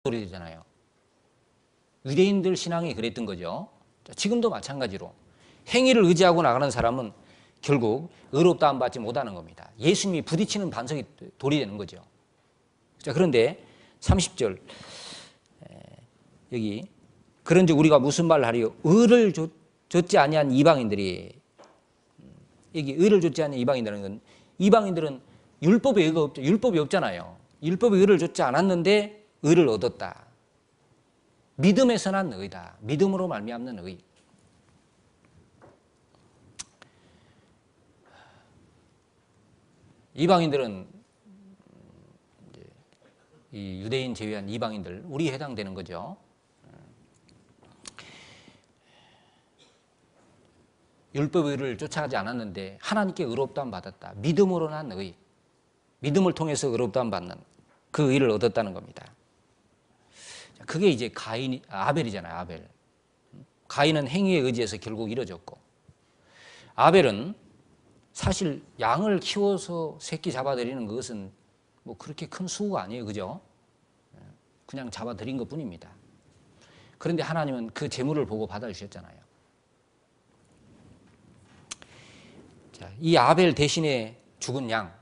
소리 되잖아요. 유대인들 신앙이 그랬던 거죠. 지금도 마찬가지로 행위를 의지하고 나가는 사람은 결국 의롭다함 받지 못하는 겁니다. 예수님이 부딪히는 반석이 돌이 되는 거죠. 자, 그런데 30절 여기 그런즉 우리가 무슨 말을 하리요? 의를 좇지 아니한 이방인들이, 여기 의를 좇지 아니한 이방인들은 건 이방인들은 율법의 의가 없죠. 율법이 없잖아요. 율법의 의를 좇지 않았는데 의를 얻었다. 믿음에서 난 의다. 믿음으로 말미암는 의. 이방인들은 이 유대인 제외한 이방인들, 우리에 해당되는 거죠. 율법의 의를 쫓아가지 않았는데 하나님께 의롭다함 받았다. 믿음으로 난 의. 믿음을 통해서 의롭다함 받는 그 의를 얻었다는 겁니다. 그게 이제 아벨이잖아요. 아벨. 가인은 행위에 의지해서 결국 이뤄졌고, 아벨은 사실 양을 키워서 새끼 잡아들이는 것은 뭐 그렇게 큰 수고가 아니에요. 그죠? 그냥 잡아들인 것 뿐입니다. 그런데 하나님은 그 제물을 보고 받아주셨잖아요. 자, 이 아벨 대신에 죽은 양,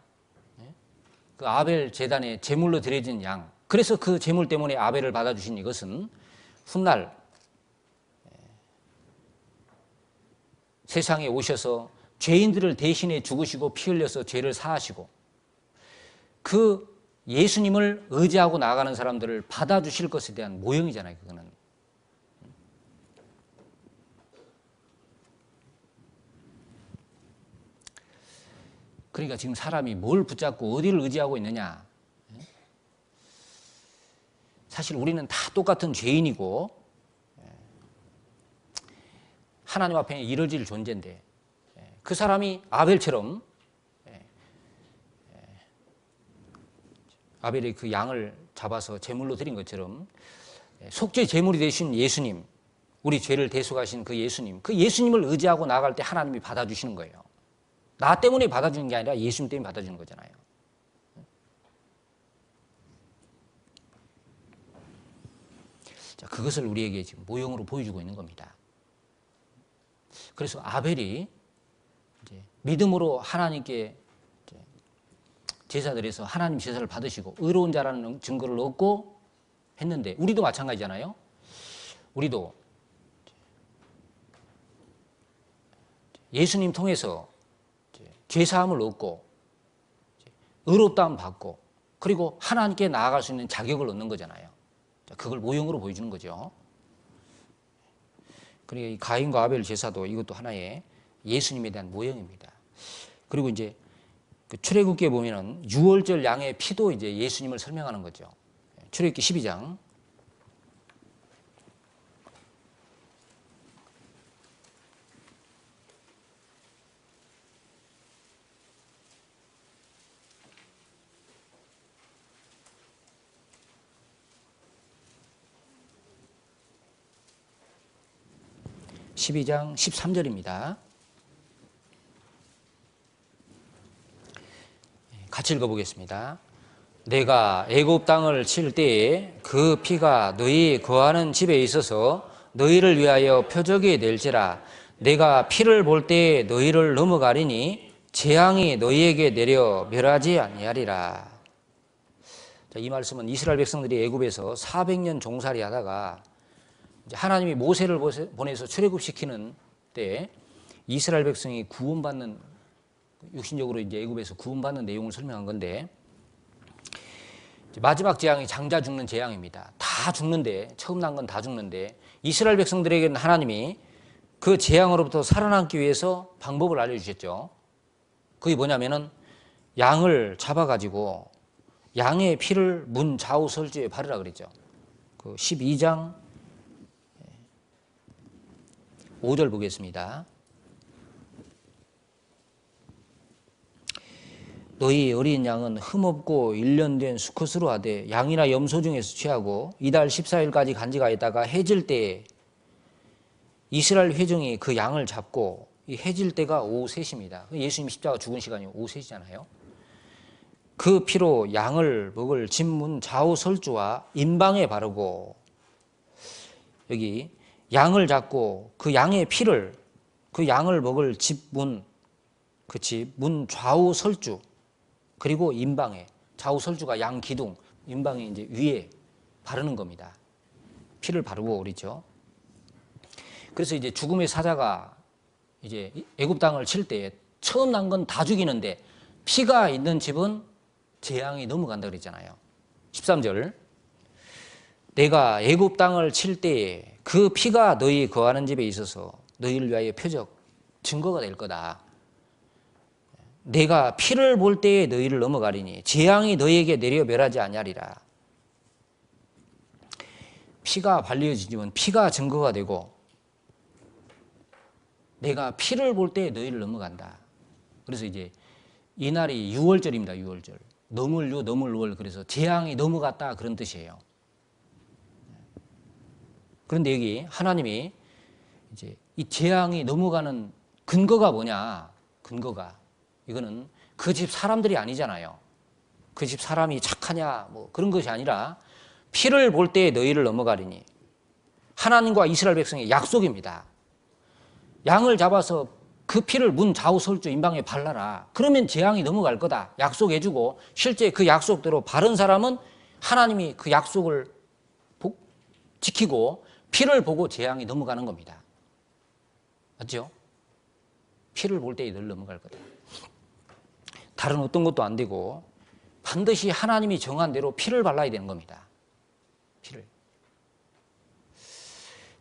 그 아벨 제단에 제물로 드려진 양, 그래서 그 제물 때문에 아벨을 받아주신 이것은 훗날 세상에 오셔서 죄인들을 대신해 죽으시고 피 흘려서 죄를 사하시고 그 예수님을 의지하고 나아가는 사람들을 받아주실 것에 대한 모형이잖아요. 그거는. 그러니까 지금 사람이 뭘 붙잡고 어디를 의지하고 있느냐. 사실 우리는 다 똑같은 죄인이고 하나님 앞에 이뤄질 존재인데, 그 사람이 아벨처럼 아벨이 그 양을 잡아서 제물로 드린 것처럼 속죄 제물이 되신 예수님, 우리 죄를 대속하신 그 예수님을 의지하고 나아갈 때 하나님이 받아주시는 거예요. 나 때문에 받아주는 게 아니라 예수님 때문에 받아주는 거잖아요. 자, 그것을 우리에게 지금 모형으로 보여주고 있는 겁니다. 그래서 아벨이 이제 믿음으로 하나님께 제사 드려서 하나님 제사를 받으시고 의로운 자라는 증거를 얻고 했는데, 우리도 마찬가지잖아요. 우리도 예수님 통해서 죄사함을 얻고 의롭다함 받고 그리고 하나님께 나아갈 수 있는 자격을 얻는 거잖아요. 그걸 모형으로 보여주는 거죠. 그러니까 이 가인과 아벨 제사도 이것도 하나의 예수님에 대한 모형입니다. 그리고 이제 그 출애굽기에 보면은 유월절 양의 피도 이제 예수님을 설명하는 거죠. 출애굽기 12장. (12장) 13절입니다. 같이 읽어보겠습니다. 내가 애굽 땅을 칠 때에 그 피가 너희 거하는 집에 있어서 너희를 위하여 표적이 될지라. 내가 피를 볼 때에 너희를 넘어가리니 재앙이 너희에게 내려 멸하지 아니하리라. 자, 이 말씀은 이스라엘 백성들이 애굽에서 400년 종살이 하다가 하나님이 모세를 보내서 출애굽시키는 때 이스라엘 백성이 구원받는, 육신적으로 이제 애굽에서 구원받는 내용을 설명한 건데, 마지막 재앙이 장자 죽는 재앙입니다. 다 죽는데, 처음 난 건 다 죽는데 이스라엘 백성들에게는 하나님이 그 재앙으로부터 살아남기 위해서 방법을 알려주셨죠. 그게 뭐냐면은 양을 잡아가지고 양의 피를 문 좌우 설주에 바르라 그랬죠. 그 12장 5절 보겠습니다. 너희 어린 양은 흠없고 1년 된 수컷으로 하되 양이나 염소 중에서 취하고 이달 14일까지 간직하였다가 해질 때에 이스라엘 회중이 그 양을 잡고, 이 해질 때가 오후 3시입니다. 예수님 십자가 죽은 시간이 오후 3시잖아요. 그 피로 양을 먹을 집문 좌우 설주와 임방에 바르고, 여기 양을 잡고 그 양의 피를 그 양을 먹을 집문, 그 집문 좌우 설주, 그리고 임방에, 좌우 설주가 양 기둥, 임방에 이제 위에 바르는 겁니다. 피를 바르고 그랬죠. 그래서 이제 죽음의 사자가 이제 애굽 땅을 칠 때 처음 난 건 다 죽이는데 피가 있는 집은 재앙이 넘어간다 그랬잖아요. 13절. 내가 애굽 땅을 칠 때에 그 피가 너희 거하는 집에 있어서 너희를 위하여 표적, 증거가 될 거다. 내가 피를 볼 때에 너희를 넘어가리니 재앙이 너희에게 내려 멸하지 아니하리라. 피가 발려지면 피가 증거가 되고, 내가 피를 볼 때에 너희를 넘어간다. 그래서 이제 이날이 유월절입니다. 유월절. 넘을유 넘을월, 그래서 재앙이 넘어갔다 그런 뜻이에요. 그런데 여기 하나님이 이제 이 재앙이 넘어가는 근거가 뭐냐? 근거가 이거는 그 집 사람들이 아니잖아요. 그 집 사람이 착하냐 뭐 그런 것이 아니라 피를 볼 때에 너희를 넘어가리니, 하나님과 이스라엘 백성의 약속입니다. 양을 잡아서 그 피를 문 좌우 설주 임방에 발라라. 그러면 재앙이 넘어갈 거다. 약속해주고, 실제 그 약속대로 바른 사람은 하나님이 그 약속을 지키고 피를 보고 재앙이 넘어가는 겁니다. 맞죠? 피를 볼 때에 늘 넘어갈 거다. 다른 어떤 것도 안 되고 반드시 하나님이 정한 대로 피를 발라야 되는 겁니다. 피를.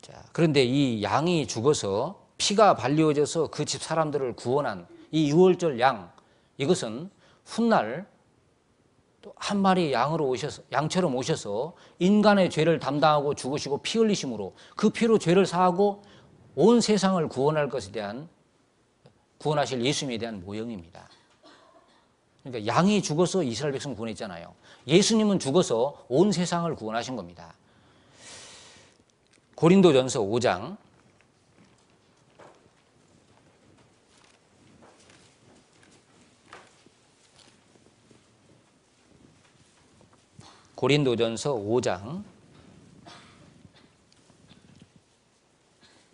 자, 그런데 이 양이 죽어서 피가 발려져서 그 집 사람들을 구원한 이 유월절 양, 이것은 훗날 또 한 마리 양으로 오셔서, 양처럼 오셔서 인간의 죄를 담당하고 죽으시고 피 흘리심으로 그 피로 죄를 사하고 온 세상을 구원할 것에 대한, 구원하실 예수님에 대한 모형입니다. 그러니까 양이 죽어서 이스라엘 백성 구원했잖아요. 예수님은 죽어서 온 세상을 구원하신 겁니다. 고린도전서 5장 고린도전서 5장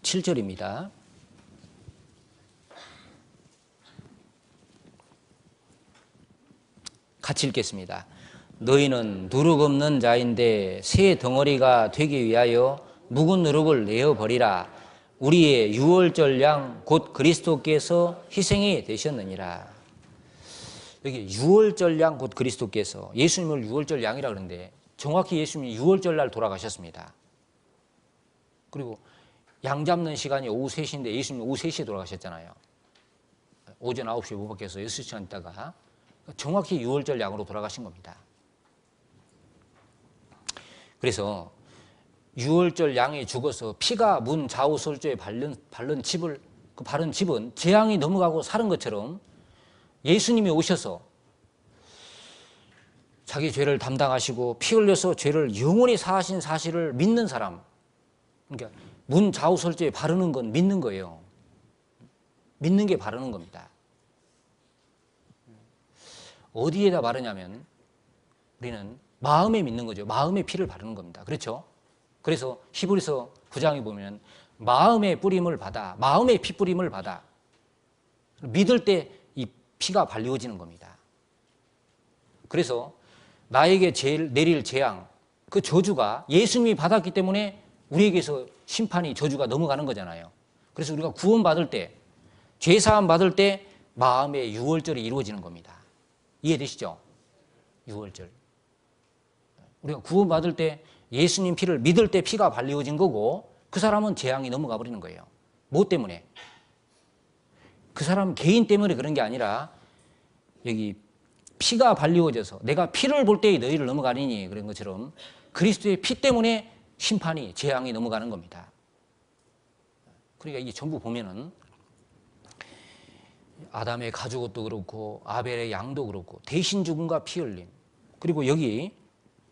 7절입니다. 같이 읽겠습니다. 너희는 누룩 없는 자인데 새 덩어리가 되기 위하여 묵은 누룩을 내어버리라. 우리의 유월절 양 곧 그리스도께서 희생이 되셨느니라. 여기 유월절 양 곧 그리스도께서, 예수님을 유월절 양이라 그러는데 정확히 예수님이 유월절 날 돌아가셨습니다. 그리고 양 잡는 시간이 오후 3시인데 예수님이 오후 3시에 돌아가셨잖아요. 오전 9시에 못 박혀서 6시간 있다가 정확히 유월절 양으로 돌아가신 겁니다. 그래서 유월절 양이 죽어서 피가 문 좌우 설주에 바른 집을, 그 바른 집은 재앙이 넘어가고 사는 것처럼 예수님이 오셔서 자기 죄를 담당하시고 피 흘려서 죄를 영원히 사하신 사실을 믿는 사람, 그러니까 문 좌우 설주에 바르는 건 믿는 거예요. 믿는 게 바르는 겁니다. 어디에다 바르냐면 우리는 마음에 믿는 거죠. 마음에 피를 바르는 겁니다. 그렇죠? 그래서 히브리서 9장에 보면 마음의 뿌림을 받아, 마음의 피 뿌림을 받아 믿을 때 이 피가 발려지는 겁니다. 그래서 나에게 내릴 재앙, 그 저주가 예수님이 받았기 때문에 우리에게서 심판이, 저주가 넘어가는 거잖아요. 그래서 우리가 구원받을 때, 죄사함 받을 때 마음의 유월절이 이루어지는 겁니다. 이해되시죠? 유월절. 우리가 구원받을 때 예수님 피를 믿을 때 피가 발려진 거고, 그 사람은 재앙이 넘어가 버리는 거예요. 뭐 때문에? 그 사람 개인 때문에 그런 게 아니라 여기 피가 발려져서 내가 피를 볼 때에 너희를 넘어가리니 그런 것처럼 그리스도의 피 때문에 심판이, 재앙이 넘어가는 겁니다. 그러니까 이게 전부 보면은 아담의 가죽옷도 그렇고 아벨의 양도 그렇고 대신 죽음과 피 흘림, 그리고 여기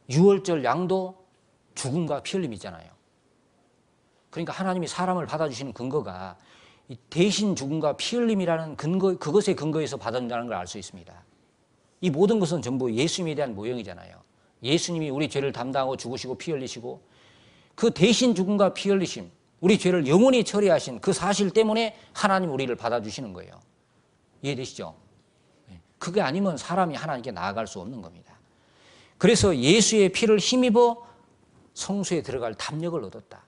유월절 양도 죽음과 피 흘림이 있잖아요. 그러니까 하나님이 사람을 받아주시는 근거가 이 대신 죽음과 피 흘림이라는 근거, 그것의 근거에서 받아준다는 걸 알 수 있습니다. 이 모든 것은 전부 예수님에 대한 모형이잖아요. 예수님이 우리 죄를 담당하고 죽으시고 피 흘리시고 그 대신 죽음과 피 흘리심, 우리 죄를 영원히 처리하신 그 사실 때문에 하나님 우리를 받아주시는 거예요. 이해되시죠? 그게 아니면 사람이 하나님께 나아갈 수 없는 겁니다. 그래서 예수의 피를 힘입어 성소에 들어갈 담력을 얻었다.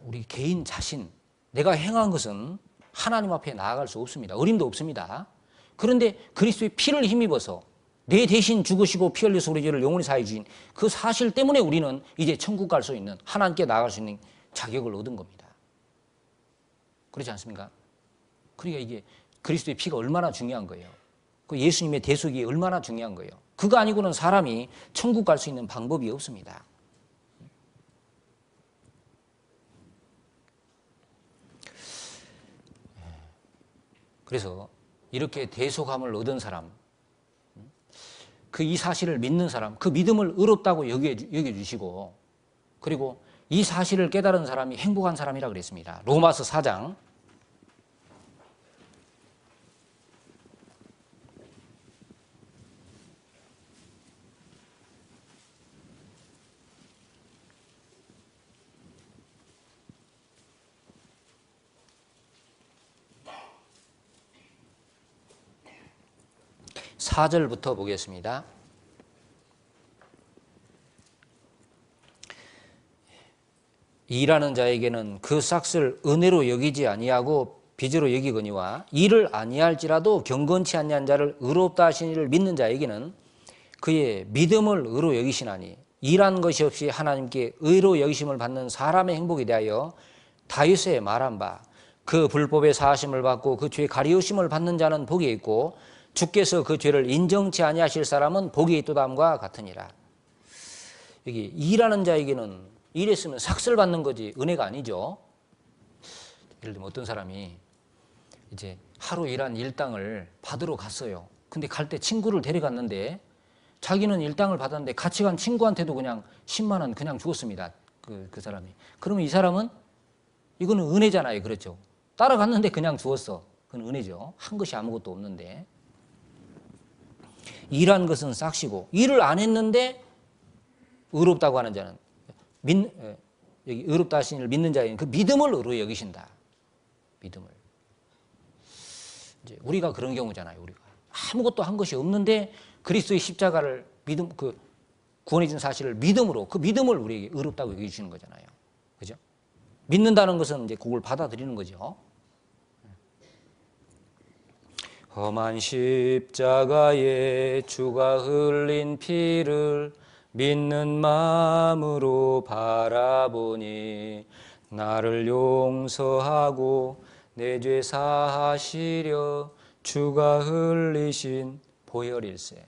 우리 개인 자신, 내가 행한 것은 하나님 앞에 나아갈 수 없습니다. 어림도 없습니다. 그런데 그리스도의 피를 힘입어서 내 대신 죽으시고 피 흘려서 우리 죄를 영원히 사해 주신 그 사실 때문에 우리는 이제 천국 갈 수 있는, 하나님께 나아갈 수 있는 자격을 얻은 겁니다. 그렇지 않습니까? 그러니까 이게 그리스도의 피가 얼마나 중요한 거예요. 그 예수님의 대속이 얼마나 중요한 거예요. 그거 아니고는 사람이 천국 갈 수 있는 방법이 없습니다. 그래서 이렇게 대속함을 얻은 사람, 그 이 사실을 믿는 사람, 그 믿음을 의롭다고 여겨주시고, 그리고 이 사실을 깨달은 사람이 행복한 사람이라 그랬습니다. 로마서 4장 4절부터 보겠습니다. 일하는 자에게는 그 삭을 은혜로 여기지 아니하고 빚으로 여기거니와 이를 아니할지라도 경건치 아니한 자를 의롭다 하신 이를 믿는 자에게는 그의 믿음을 의로 여기시나니 일한 것이 없이 하나님께 의로 여기심을 받는 사람의 행복에 대하여 다윗의 말한 바 그 불법의 사하심을 받고 그 죄의 가리우심을 받는 자는 복이 있고 주께서 그 죄를 인정치 아니하실 사람은 복이 있도다함과 같으니라. 여기 일하는 자에게는 일했으면 삭슬 받는 거지 은혜가 아니죠. 예를 들면 어떤 사람이 이제 하루 일한 일당을 받으러 갔어요. 근데 갈 때 친구를 데려갔는데 자기는 일당을 받았는데 같이 간 친구한테도 그냥 10만 원 그냥 주었습니다. 그 사람이. 그러면 이 사람은 이거는 은혜잖아요. 그렇죠. 따라갔는데 그냥 주었어. 그건 은혜죠. 한 것이 아무것도 없는데. 일한 것은 삭시고 일을 안 했는데 의롭다고 하는 자는 여기 의롭다 하신 이를 믿는 자에는 그 믿음을 의로 여기신다. 믿음을. 이제 우리가 그런 경우잖아요. 우리가 아무것도 한 것이 없는데 그리스도의 십자가를 믿음 그 구원해 준 사실을 믿음으로 그 믿음을 우리에게 의롭다고 여겨 주시는 거잖아요. 그죠? 믿는다는 것은 이제 그걸 받아들이는 거죠. 험한 십자가에 주가 흘린 피를 믿는 마음으로 바라보니 나를 용서하고 내 죄 사하시려 주가 흘리신 보혈일세.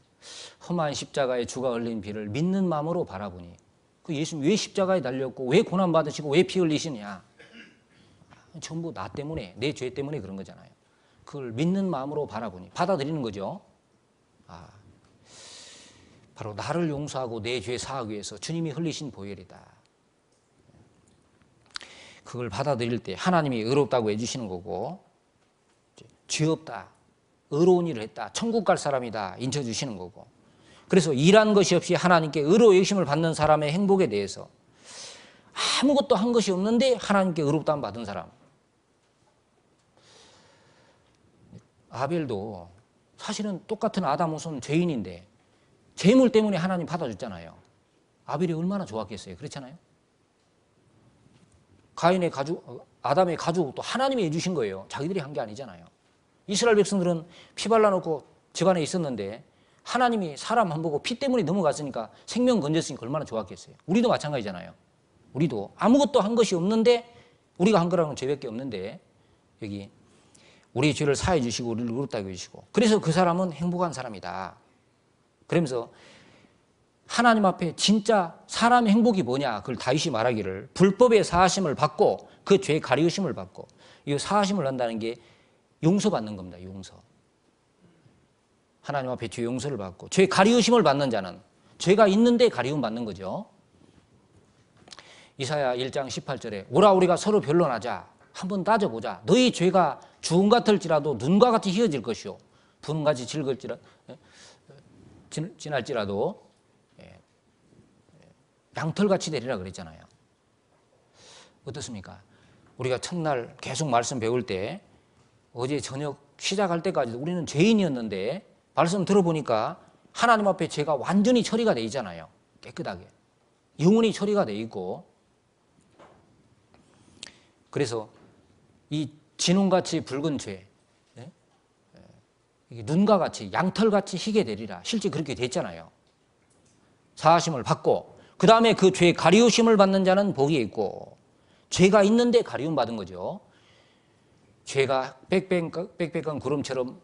험한 십자가에 주가 흘린 피를 믿는 마음으로 바라보니 그 예수님 왜 십자가에 달렸고 왜 고난 받으시고 왜 피 흘리시냐? 전부 나 때문에 내 죄 때문에 그런 거잖아요. 그걸 믿는 마음으로 바라보니 받아들이는 거죠. 바로 나를 용서하고 내 죄 사하기 위해서 주님이 흘리신 보혈이다. 그걸 받아들일 때 하나님이 의롭다고 해주시는 거고 죄 없다, 의로운 일을 했다, 천국 갈 사람이다 인쳐주시는 거고. 그래서 일한 것이 없이 하나님께 의로 여기심을 받는 사람의 행복에 대해서 아무것도 한 것이 없는데 하나님께 의롭다함 받은 사람. 아벨도 사실은 똑같은 아담 후손 죄인인데 재물 때문에 하나님 받아줬잖아요. 아벨이 얼마나 좋았겠어요. 그렇잖아요. 가인의 가죽, 아담의 가죽도 하나님이 해주신 거예요. 자기들이 한 게 아니잖아요. 이스라엘 백성들은 피 발라놓고 집안에 있었는데 하나님이 사람 한 보고 피 때문에 넘어갔으니까 생명 건졌으니까 얼마나 좋았겠어요. 우리도 마찬가지잖아요. 우리도 아무것도 한 것이 없는데 우리가 한 거라는 죄밖에 없는데 여기 우리의 죄를 사해 주시고 우리를 의롭다고 해주시고 그래서 그 사람은 행복한 사람이다. 그러면서 하나님 앞에 진짜 사람의 행복이 뭐냐 그걸 다윗이 말하기를 불법의 사하심을 받고 그 죄의 가리우심을 받고 이 사하심을 한다는 게 용서받는 겁니다. 용서. 하나님 앞에 죄 용서를 받고 죄 가리우심을 받는 자는 죄가 있는데 가리움 받는 거죠. 이사야 1장 18절에 오라 우리가 서로 변론하자 한번 따져보자. 너희 죄가 주홍 같을지라도 눈과 같이 희어질 것이요 분같이 지날지라도 양털같이 되리라 그랬잖아요. 어떻습니까? 우리가 첫날 계속 말씀 배울 때 어제 저녁 시작할 때까지도 우리는 죄인이었는데 말씀 들어보니까 하나님 앞에 죄가 완전히 처리가 돼 있잖아요. 깨끗하게. 영원히 처리가 돼 있고, 그래서 이 진홍같이 붉은 죄, 눈과 같이 양털같이 희게 되리라. 실제 그렇게 됐잖아요. 사하심을 받고 그 다음에 그 죄 가리우심을 받는 자는 복이 있고, 죄가 있는데 가리움 받은 거죠. 죄가 빽빽한 구름처럼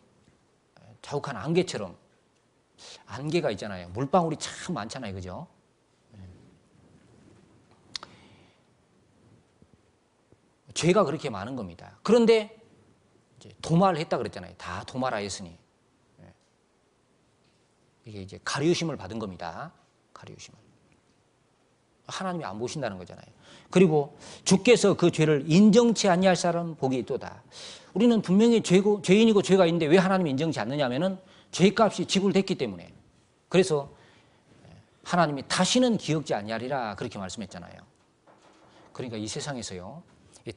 자욱한 안개처럼, 안개가 있잖아요. 물방울이 참 많잖아요. 그죠? 죄가 그렇게 많은 겁니다. 그런데 이제 도말을 했다 그랬잖아요. 다 도말하였으니 이게 이제 가리우심을 받은 겁니다. 가리우심을. 하나님이 안 보신다는 거잖아요. 그리고 주께서 그 죄를 인정치 아니할 사람은 복이 있도다. 우리는 분명히 죄인이고 죄가 있는데 왜 하나님이 인정치 않느냐면은 죄값이 지불됐기 때문에. 그래서 하나님이 다시는 기억지 아니하리라 그렇게 말씀했잖아요. 그러니까 이 세상에서요,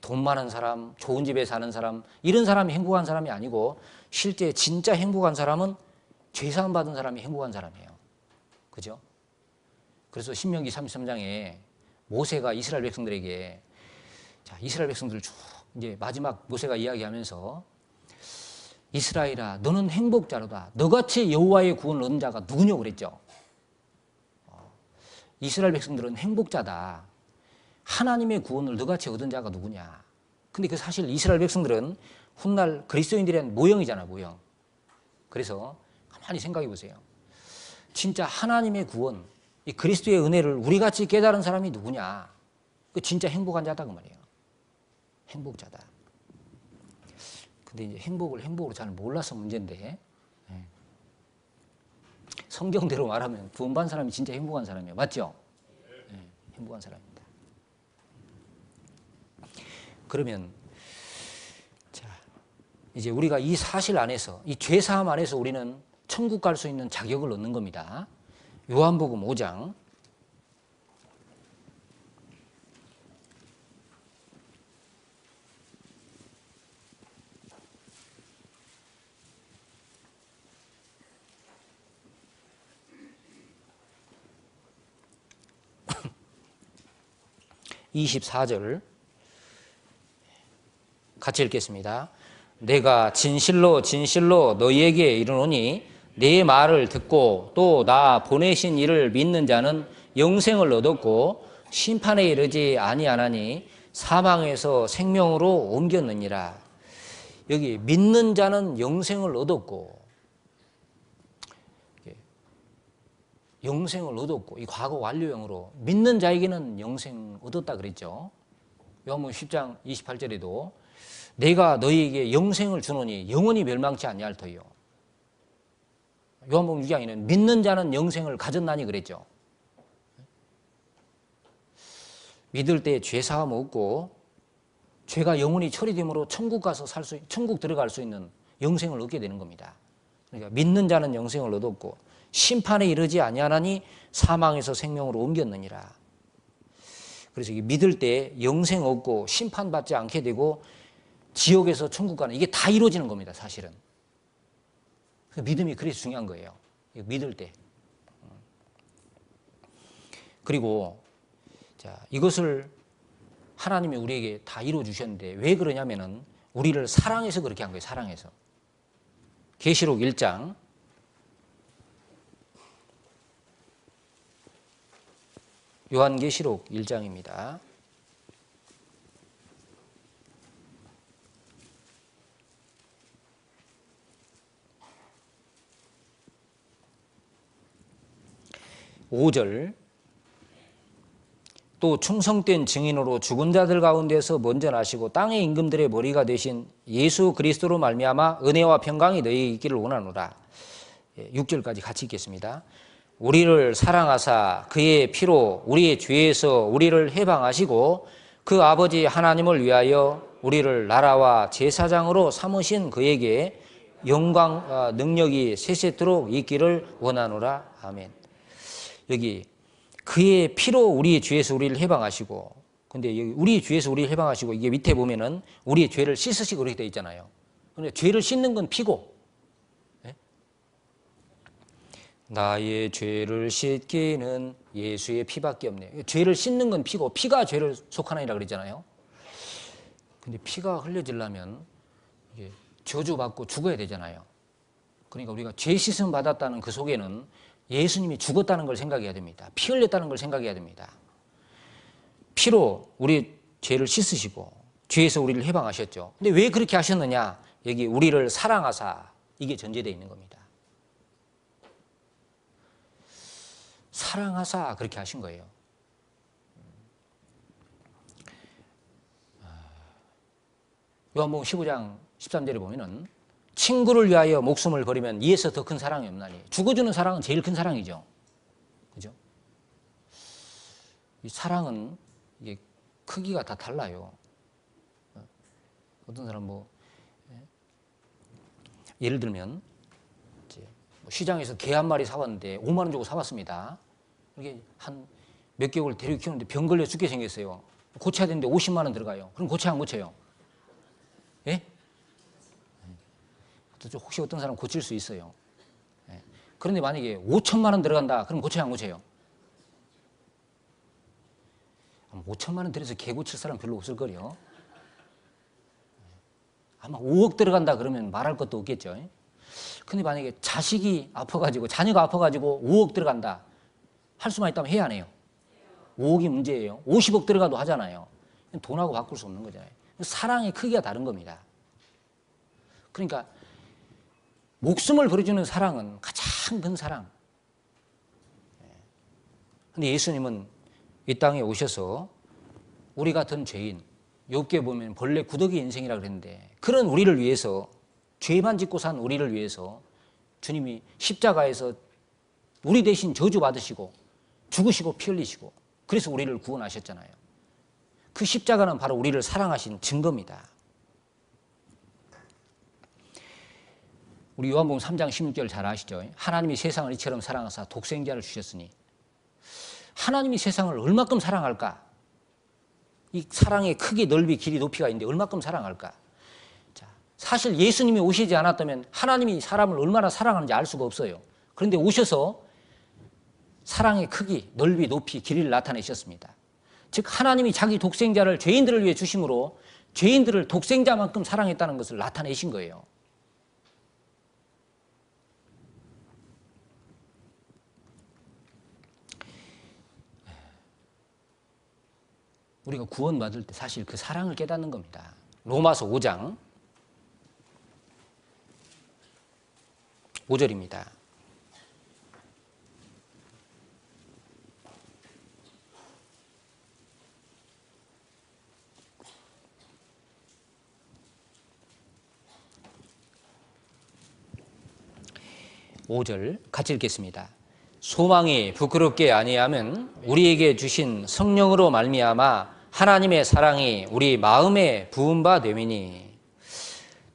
돈 많은 사람, 좋은 집에 사는 사람, 이런 사람이 행복한 사람이 아니고 실제 진짜 행복한 사람은 죄사함 받은 사람이 행복한 사람이에요. 그죠? 그래서 신명기 33장에 모세가 이스라엘 백성들에게, 자, 이스라엘 백성들을 쭉 이제 마지막 모세가 이야기하면서 이스라엘아 너는 행복자로다. 너같이 여호와의 구원을 얻은 자가 누구냐고 그랬죠. 이스라엘 백성들은 행복자다. 하나님의 구원을 너같이 얻은 자가 누구냐. 근데 그 사실 이스라엘 백성들은 훗날 그리스도인들의 모형이잖아, 모형. 그래서 가만히 생각해 보세요. 진짜 하나님의 구원, 이 그리스도의 은혜를 우리같이 깨달은 사람이 누구냐. 그 진짜 행복한 자다 그 말이에요. 행복자다. 근데 이제 행복으로 잘 몰라서 문제인데, 성경대로 말하면 구원받은 사람이 진짜 행복한 사람이에요. 맞죠? 행복한 사람입니다. 그러면 자, 이제 우리가 이 사실 안에서, 이 죄사함 안에서 우리는 천국 갈 수 있는 자격을 얻는 겁니다. 요한복음 5장 24절 같이 읽겠습니다. 내가 진실로 진실로 너희에게 이르노니 내 말을 듣고 또 나 보내신 이를 믿는 자는 영생을 얻었고 심판에 이르지 아니하나니 사망에서 생명으로 옮겼느니라. 여기 믿는 자는 영생을 얻었고, 영생을 얻었고, 이 과거 완료형으로 믿는 자에게는 영생 얻었다 그랬죠. 요한복음 10장 28절에도 내가 너희에게 영생을 주노니 영원히 멸망치 아니할 터이요. 요한복음 6장에는 믿는 자는 영생을 가졌나니 그랬죠. 믿을 때 죄사함 얻고 죄가 영원히 처리됨으로 천국 가서 천국 들어갈 수 있는 영생을 얻게 되는 겁니다. 그러니까 믿는 자는 영생을 얻었고 심판에 이르지 아니하나니 사망에서 생명으로 옮겼느니라. 그래서 믿을 때 영생 얻고 심판받지 않게 되고 지옥에서 천국 가는, 이게 다 이루어지는 겁니다, 사실은. 믿음이 그래서 중요한 거예요. 믿을 때. 그리고 자, 이것을 하나님이 우리에게 다 이루어 주셨는데 왜 그러냐면은 우리를 사랑해서 그렇게 한 거예요. 사랑해서. 계시록 1장 1장입니다. (5절) 또 충성된 증인으로 죽은 자들 가운데서 먼저 나시고 땅의 임금들의 머리가 되신 예수 그리스도로 말미암아 은혜와 평강이 너희에게 있기를 원하노라. 6절까지 같이 읽겠습니다. 우리를 사랑하사 그의 피로 우리의 죄에서 우리를 해방하시고 그 아버지 하나님을 위하여 우리를 나라와 제사장으로 삼으신 그에게 영광, 능력이 세세토록 있기를 원하노라. 아멘. 여기 그의 피로 우리의 죄에서 우리를 해방하시고, 근데 여기 우리의 죄에서 우리를 해방하시고, 이게 밑에 보면은 우리의 죄를 씻으시고 이렇게 되어 있잖아요. 근데 죄를 씻는 건 피고, 네? 나의 죄를 씻기는 예수의 피밖에 없네. 죄를 씻는 건 피고, 피가 죄를 속하나이라 그랬잖아요. 근데 피가 흘려지려면 이게 저주받고 죽어야 되잖아요. 그러니까 우리가 죄 씻음 받았다는 그 속에는 예수님이 죽었다는 걸 생각해야 됩니다. 피 흘렸다는 걸 생각해야 됩니다. 피로 우리 죄를 씻으시고 죄에서 우리를 해방하셨죠. 근데 왜 그렇게 하셨느냐? 여기 우리를 사랑하사, 이게 전제되어 있는 겁니다. 사랑하사 그렇게 하신 거예요. 요한복음 15장 13절에 보면은 친구를 위하여 목숨을 버리면 이에서 더 큰 사랑이 없나니. 죽어주는 사랑은 제일 큰 사랑이죠. 그죠? 이 사랑은 이게 크기가 다 달라요. 어떤 사람 예를 들면 이제 시장에서 개 한 마리 사왔는데 5만 원 주고 사왔습니다. 이게 한 몇 개월 데리고 키우는데 병 걸려 죽게 생겼어요. 고쳐야 되는데 50만 원 들어가요. 그럼 고쳐야 안 고쳐요? 예? 혹시 어떤 사람 고칠 수 있어요. 예. 그런데 만약에 5천만 원 들어간다. 그럼 고쳐야 안 고쳐요? 5천만 원 들여서 개 고칠 사람 별로 없을 거요. 아마 5억 들어간다 그러면 말할 것도 없겠죠. 근데 만약에 자식이 아파가지고, 자녀가 아파가지고 5억 들어간다. 할 수만 있다면 해야 안 해요? 5억이 문제예요. 50억 들어가도 하잖아요. 돈하고 바꿀 수 없는 거잖아요. 사랑의 크기가 다른 겁니다. 그러니까 목숨을 버려주는 사랑은 가장 큰 사랑. 그런데 예수님은 이 땅에 오셔서 우리 같은 죄인, 욥기에 보면 본래 구더기 인생이라 그랬는데, 그런 우리를 위해서, 죄만 짓고 산 우리를 위해서 주님이 십자가에서 우리 대신 저주받으시고 죽으시고 피 흘리시고, 그래서 우리를 구원하셨잖아요. 그 십자가는 바로 우리를 사랑하신 증거입니다. 우리 요한복음 3장 16절 잘 아시죠? 하나님이 세상을 이처럼 사랑하사 독생자를 주셨으니. 하나님이 세상을 얼마큼 사랑할까? 이 사랑의 크기, 넓이, 길이, 높이가 있는데 얼마큼 사랑할까? 자, 사실 예수님이 오시지 않았다면 하나님이 사람을 얼마나 사랑하는지 알 수가 없어요. 그런데 오셔서 사랑의 크기, 넓이, 높이, 길이를 나타내셨습니다. 즉 하나님이 자기 독생자를 죄인들을 위해 주심으로 죄인들을 독생자만큼 사랑했다는 것을 나타내신 거예요. 우리가 구원받을 때 사실 그 사랑을 깨닫는 겁니다. 로마서 5장 5절입니다. (5절) 같이 읽겠습니다. 소망이 부끄럽게 아니하면 우리에게 주신 성령으로 말미암아 하나님의 사랑이 우리 마음에 부은 바 됨이니.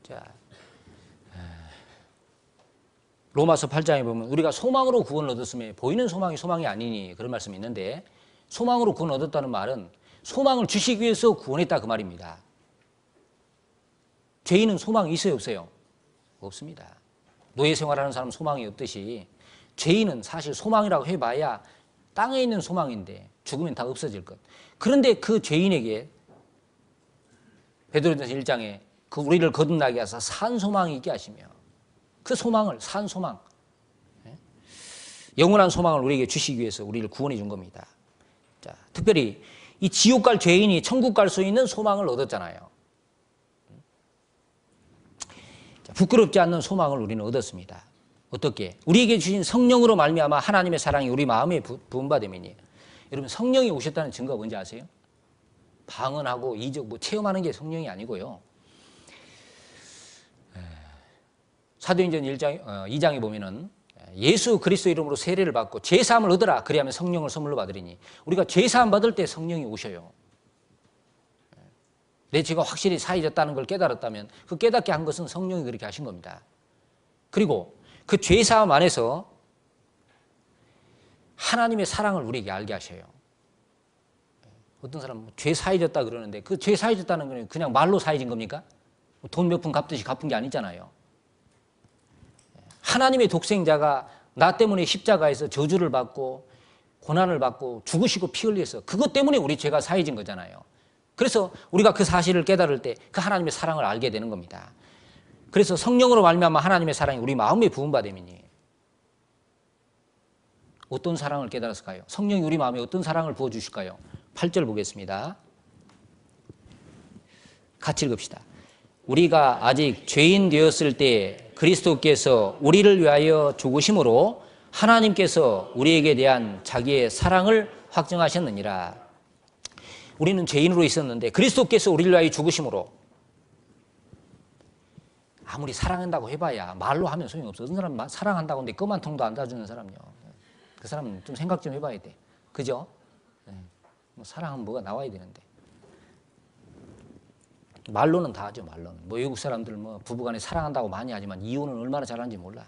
자, 로마서 8장에 보면 우리가 소망으로 구원을 얻었음에 보이는 소망이 소망이 아니니, 그런 말씀이 있는데, 소망으로 구원을 얻었다는 말은 소망을 주시기 위해서 구원했다 그 말입니다. 죄인은 소망이 있어요, 없어요? 없습니다. 노예 생활하는 사람은 소망이 없듯이 죄인은 사실 소망이라고 해봐야 땅에 있는 소망인데 죽으면 다 없어질 것. 그런데 그 죄인에게 베드로전서 1장에 그 우리를 거듭나게 하사 산 소망이 있게 하시며, 그 소망을, 산 소망, 영원한 소망을 우리에게 주시기 위해서 우리를 구원해 준 겁니다. 자, 특별히 이 지옥 갈 죄인이 천국 갈 수 있는 소망을 얻었잖아요. 자, 부끄럽지 않는 소망을 우리는 얻었습니다. 어떻게? 우리에게 주신 성령으로 말미암아 하나님의 사랑이 우리 마음에 부은 바 됨이니. 여러분, 성령이 오셨다는 증거가 뭔지 아세요? 방언하고 이적 체험하는 게 성령이 아니고요. 사도행전 2장에 보면은 예수 그리스도 이름으로 세례를 받고 죄사함을 얻으라, 그리하면 성령을 선물로 받으리니. 우리가 죄사함 받을 때 성령이 오셔요. 내 죄가 확실히 사해졌다는 걸 깨달았다면 그 깨닫게 한 것은 성령이 그렇게 하신 겁니다. 그리고 그 죄사함 안에서 하나님의 사랑을 우리에게 알게 하셔요. 어떤 사람은 죄 사해졌다 그러는데 그 죄 사해졌다는 건 그냥 말로 사해진 겁니까? 돈 몇 푼 갚듯이 갚은 게 아니잖아요. 하나님의 독생자가 나 때문에 십자가에서 저주를 받고 고난을 받고 죽으시고 피 흘려서 그것 때문에 우리 죄가 사해진 거잖아요. 그래서 우리가 그 사실을 깨달을 때 그 하나님의 사랑을 알게 되는 겁니다. 그래서 성령으로 말미암아 하나님의 사랑이 우리 마음에 부음받음이니 어떤 사랑을 깨달았을까요? 성령이 우리 마음에 어떤 사랑을 부어주실까요? 8절 보겠습니다. 같이 읽읍시다. 우리가 아직 죄인 되었을 때 그리스도께서 우리를 위하여 죽으심으로 하나님께서 우리에게 대한 자기의 사랑을 확증하셨느니라. 우리는 죄인으로 있었는데 그리스도께서 우리를 위하여 죽으심으로, 아무리 사랑한다고 해봐야 말로 하면 소용없어. 어떤 사람은 사랑한다고 하는데 껌 한 통도 안 놔주는 사람요. 그 사람은 좀 생각 좀 해봐야 돼. 그죠? 뭐 사랑하면 뭐가 나와야 되는데. 말로는 다 하죠, 말로는. 뭐 외국 사람들 뭐 부부간에 사랑한다고 많이 하지만 이혼은 얼마나 잘하는지 몰라.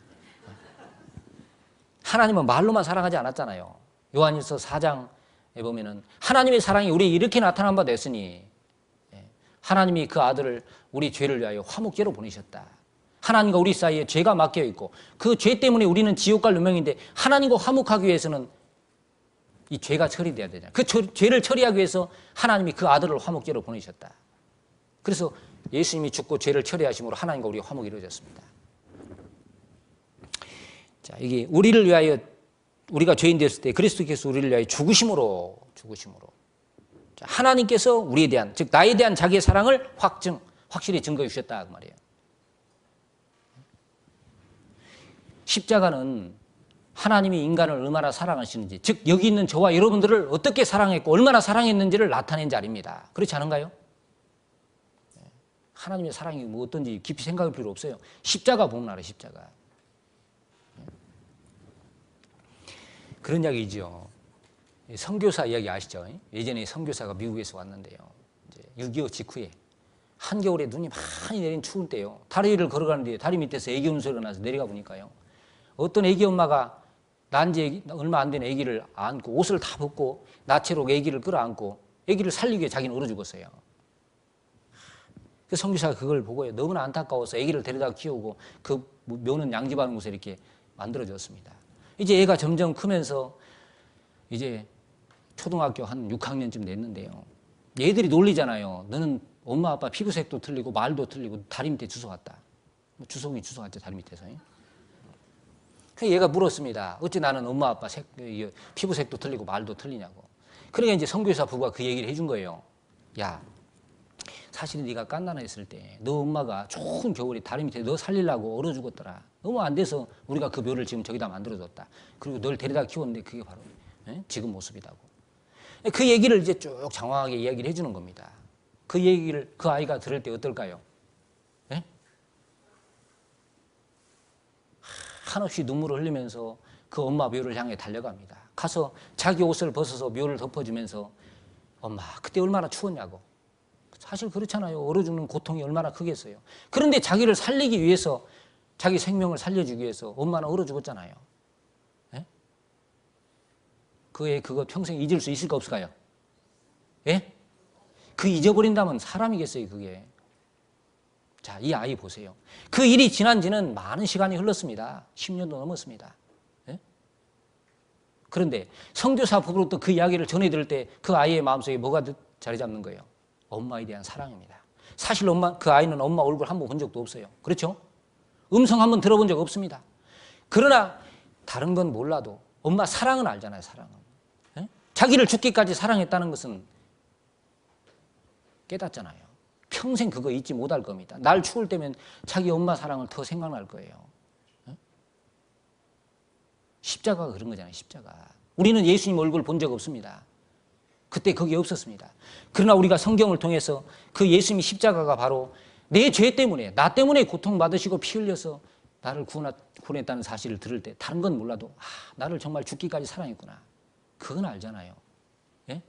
하나님은 말로만 사랑하지 않았잖아요. 요한일서 4장에 보면은 하나님의 사랑이 우리에 이렇게 나타난 바 됐으니 하나님이 그 아들을 우리 죄를 위하여 화목제로 보내셨다. 하나님과 우리 사이에 죄가 막혀 있고 그 죄 때문에 우리는 지옥 갈 운명인데 하나님과 화목하기 위해서는 이 죄가 처리돼야 되잖아요. 그 죄를 처리하기 위해서 하나님이 그 아들을 화목제로 보내셨다. 그래서 예수님이 죽고 죄를 처리하심으로 하나님과 우리가 화목이 이루어졌습니다. 자, 이게 우리를 위하여, 우리가 죄인 되었을 때 그리스도께서 우리를 위하여 죽으심으로 자, 하나님께서 우리에 대한, 즉 나에 대한 자기의 사랑을 확실히 증거해 주셨다 그 말이에요. 십자가는 하나님이 인간을 얼마나 사랑하시는지, 즉 여기 있는 저와 여러분들을 어떻게 사랑했고 얼마나 사랑했는지를 나타낸 자리입니다. 그렇지 않은가요? 하나님의 사랑이 뭐 어떤지 깊이 생각할 필요 없어요. 십자가 보면 알아요, 십자가. 그런 이야기죠. 선교사 이야기 아시죠? 예전에 선교사가 미국에서 왔는데요. 이제 6.25 직후에 한겨울에 눈이 많이 내린 추울 때요. 다리 위를 걸어가는데 다리 밑에서 애기 우는 소리가 나서 내려가 보니까요. 어떤 애기 엄마가 난지 얼마 안 된 애기를 안고 옷을 다 벗고 나체로 애기를 끌어안고 애기를 살리기 위해 자기는 얼어 죽었어요. 그 선교사가 그걸 보고요. 너무나 안타까워서 애기를 데려다 키우고 그 묘는 양집하는 곳에 이렇게 만들어졌습니다. 이제 애가 점점 크면서 이제 초등학교 한 6학년쯤 됐는데요. 얘들이 놀리잖아요. 너는 엄마 아빠 피부색도 틀리고 말도 틀리고 다리 밑에 주워왔다. 주워오긴 주워왔죠, 다리 밑에서. 얘가 물었습니다. 어찌 나는 엄마 아빠 피부색도 틀리고 말도 틀리냐고. 그러니까 이제 선교사 부부가 그 얘기를 해준 거예요. 야, 사실 네가 갓난아했을 때 너 엄마가 좋은 겨울에 다리 밑에 너 살리려고 얼어 죽었더라. 너무 안 돼서 우리가 그 묘를 지금 저기다 만들어줬다. 그리고 널 데려다 키웠는데 그게 바로 지금 모습이다고. 그 얘기를 이제 쭉 장황하게 이야기를 해주는 겁니다. 그 얘기를 그 아이가 들을 때 어떨까요? 한없이 눈물을 흘리면서 그 엄마 묘를 향해 달려갑니다. 가서 자기 옷을 벗어서 묘를 덮어주면서 엄마 그때 얼마나 추웠냐고. 사실 그렇잖아요. 얼어 죽는 고통이 얼마나 크겠어요. 그런데 자기를 살리기 위해서, 자기 생명을 살려주기 위해서 엄마는 얼어 죽었잖아요. 그 애 그거 평생 잊을 수 있을까 없을까요? 예? 그 잊어버린다면 사람이겠어요, 그게. 자, 이 아이 보세요. 그 일이 지난 지는 많은 시간이 흘렀습니다. 10년도 넘었습니다. 예? 그런데 선교사 부부로부터 그 이야기를 전해 들을 때 그 아이의 마음속에 뭐가 자리 잡는 거예요? 엄마에 대한 사랑입니다. 사실 그 아이는 엄마 얼굴 한 번 본 적도 없어요. 그렇죠? 음성 한 번 들어본 적 없습니다. 그러나 다른 건 몰라도 엄마 사랑은 알잖아요, 사랑은. 예? 자기를 죽기까지 사랑했다는 것은 깨닫잖아요. 평생 그거 잊지 못할 겁니다. 날 추울 때면 자기 엄마 사랑을 더 생각날 거예요. 예? 십자가가 그런 거잖아요, 십자가. 우리는 예수님 얼굴 본 적 없습니다. 그때 거기 없었습니다. 그러나 우리가 성경을 통해서 그 예수님의 십자가가 바로 내 죄 때문에, 나 때문에 고통받으시고 피 흘려서 나를 구원했다는 사실을 들을 때 다른 건 몰라도 나를 정말 죽기까지 사랑했구나. 그건 알잖아요. 예?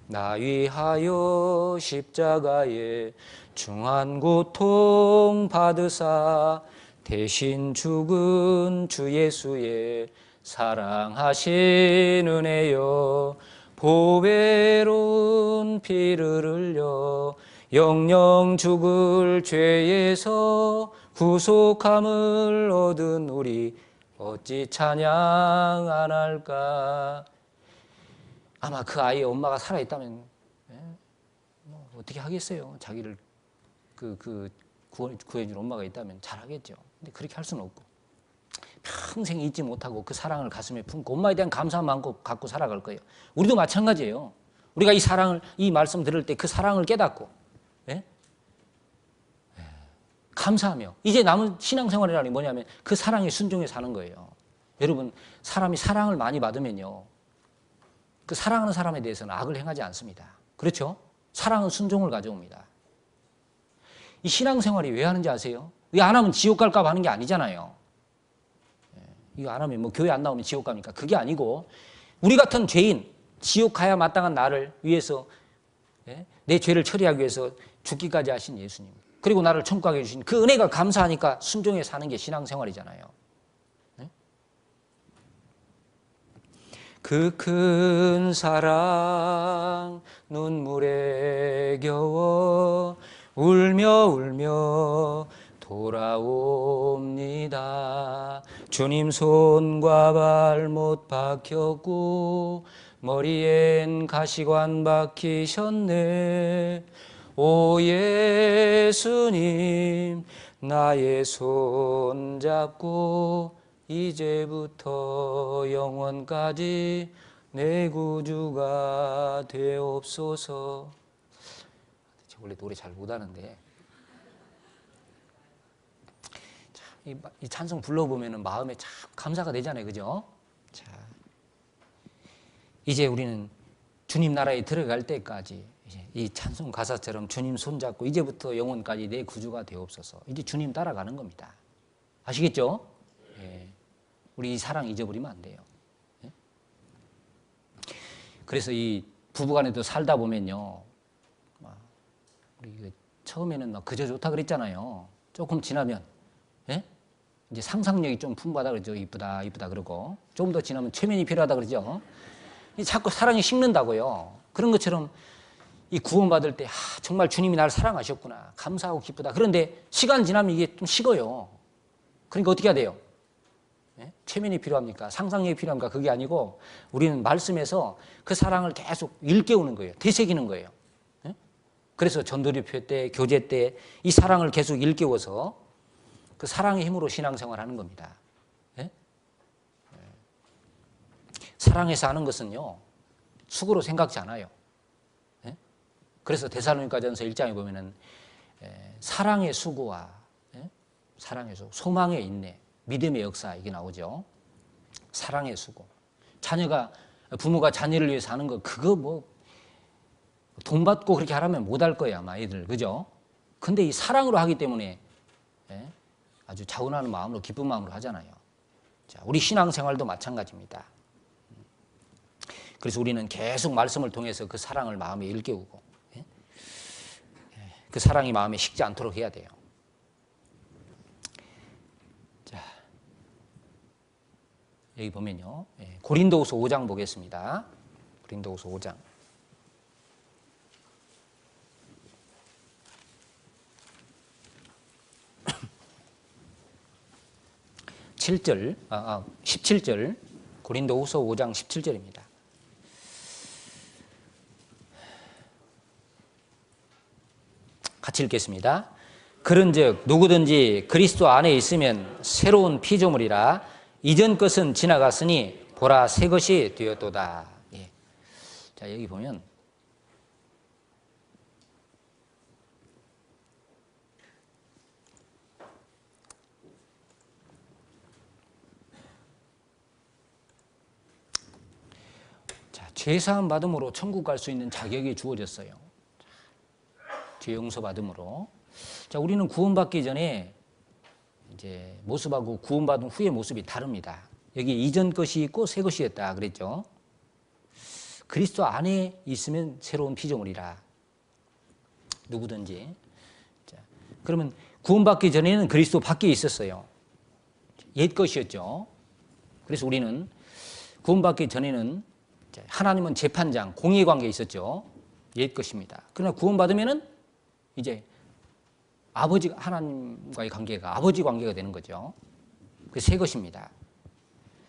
나 위하여 십자가에 중한 고통 받으사 대신 죽은 주 예수의 사랑하신 은혜여 보배로운 피를 흘려 영영 죽을 죄에서 구속함을 얻은 우리 어찌 찬양 안 할까. 아마 그 아이의 엄마가 살아있다면 뭐 어떻게 하겠어요. 자기를 구해준 엄마가 있다면 잘하겠죠. 근데 그렇게 할 수는 없고 평생 잊지 못하고 그 사랑을 가슴에 품고 엄마에 대한 감사한 마음 갖고 살아갈 거예요. 우리도 마찬가지예요. 우리가 이 사랑을, 이 말씀 들을 때 그 사랑을 깨닫고 감사하며 이제 남은 신앙생활이라는 게 뭐냐면 그 사랑에 순종해 사는 거예요. 여러분, 사람이 사랑을 많이 받으면요, 그 사랑하는 사람에 대해서는 악을 행하지 않습니다. 그렇죠? 사랑은 순종을 가져옵니다. 이 신앙생활이 왜 하는지 아세요? 이거 안 하면 지옥 갈까 봐 하는 게 아니잖아요. 이거 안 하면 뭐 교회 안 나오면 지옥 갑니까? 그게 아니고 우리 같은 죄인, 지옥 가야 마땅한 나를 위해서 내 죄를 처리하기 위해서 죽기까지 하신 예수님, 그리고 나를 천국 가게 해주신 그 은혜가 감사하니까 순종해 사는 게 신앙생활이잖아요. 그 큰 사랑 눈물에 겨워 울며 돌아옵니다. 주님 손과 발못 박혔고 머리엔 가시관 박히셨네. 오 예수님 나의 손 잡고 이제부터 영원까지 내 구주가 되옵소서. 제가 원래 노래 잘 못하는데 이 찬송 불러보면 마음에 참 감사가 되잖아요. 그죠? 자, 이제 우리는 주님 나라에 들어갈 때까지 이제 이 찬송 가사처럼 주님 손잡고 이제부터 영원까지 내 구주가 되옵소서. 이제 주님 따라가는 겁니다. 아시겠죠? 예. 우리 이 사랑 잊어버리면 안 돼요. 예? 그래서 이 부부간에도 살다 보면요, 우리 처음에는 막 그저 좋다 그랬잖아요. 조금 지나면 이제 상상력이 좀 풍부하다 그러죠. 이쁘다 그러고 좀 더 지나면 최면이 필요하다 그러죠. 자꾸 사랑이 식는다고요. 그런 것처럼 이 구원받을 때 정말 주님이 나를 사랑하셨구나, 감사하고 기쁘다. 그런데 시간 지나면 이게 좀 식어요. 그러니까 어떻게 해야 돼요? 최면이 필요합니까? 상상력이 필요합니까? 그게 아니고 우리는 말씀에서 그 사랑을 계속 일깨우는 거예요. 되새기는 거예요. 그래서 전도리표 때, 교제 때 이 사랑을 계속 일깨워서 그 사랑의 힘으로 신앙생활 하는 겁니다. 사랑해서 하는 것은요, 수고로 생각지 않아요. 그래서 데살로니가전서 1장에 보면은 사랑의 수고와 사랑의 수고, 소망의 인내, 믿음의 역사, 이게 나오죠. 사랑의 수고. 부모가 자녀를 위해서 하는 거, 그거 뭐 돈 받고 그렇게 하라면 못 할 거예요, 아마 애들. 그죠? 근데 이 사랑으로 하기 때문에 아주 자원하는 마음으로, 기쁜 마음으로 하잖아요. 자, 우리 신앙생활도 마찬가지입니다. 그래서 우리는 계속 말씀을 통해서 그 사랑을 마음에 일깨우고 그 사랑이 마음에 식지 않도록 해야 돼요. 자, 여기 보면요, 고린도후서 5장 보겠습니다. 고린도후서 5장 17절, 고린도후서 5장 17절입니다. 같이 읽겠습니다. 그런즉 누구든지 그리스도 안에 있으면 새로운 피조물이라 이전 것은 지나갔으니 보라 새 것이 되었도다. 예. 자, 여기 보면 죄사함 받음으로 천국 갈 수 있는 자격이 주어졌어요. 죄 용서 받음으로. 자, 우리는 구원받기 전에 이제 모습하고 구원받은 후의 모습이 다릅니다. 여기 이전 것이 있고 새 것이 있다 그랬죠. 그리스도 안에 있으면 새로운 피조물이라. 누구든지. 자, 그러면 구원받기 전에는 그리스도 밖에 있었어요. 옛 것이었죠. 그래서 우리는 구원받기 전에는 하나님은 재판장, 공의관계에 있었죠. 옛 것입니다. 그러나 구원받으면은 이제 아버지, 하나님과의 관계가 아버지 관계가 되는 거죠. 그 새 것입니다.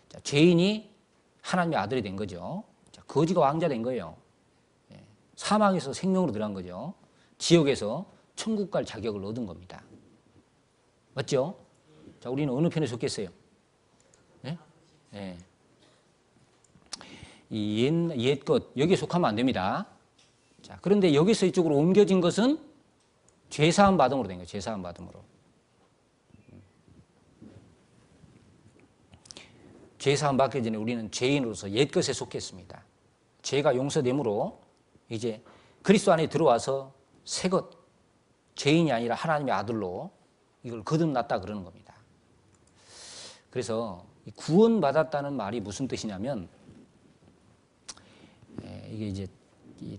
자, 죄인이 하나님의 아들이 된 거죠. 자, 거지가 왕자 된 거예요. 사망에서 생명으로 들어간 거죠. 지옥에서 천국 갈 자격을 얻은 겁니다. 맞죠? 자, 우리는 어느 편에 속했어요? 네? 네. 이 옛 것, 여기에 속하면 안 됩니다. 자, 그런데 여기서 이쪽으로 옮겨진 것은 죄사함 받음으로 된 거예요. 죄사함 받음으로. 죄사함 받기 전에 우리는 죄인으로서 옛 것에 속했습니다. 죄가 용서됨으로 이제 그리스도 안에 들어와서 새 것, 죄인이 아니라 하나님의 아들로 이걸 거듭났다 그러는 겁니다. 그래서 구원받았다는 말이 무슨 뜻이냐면 이게 이제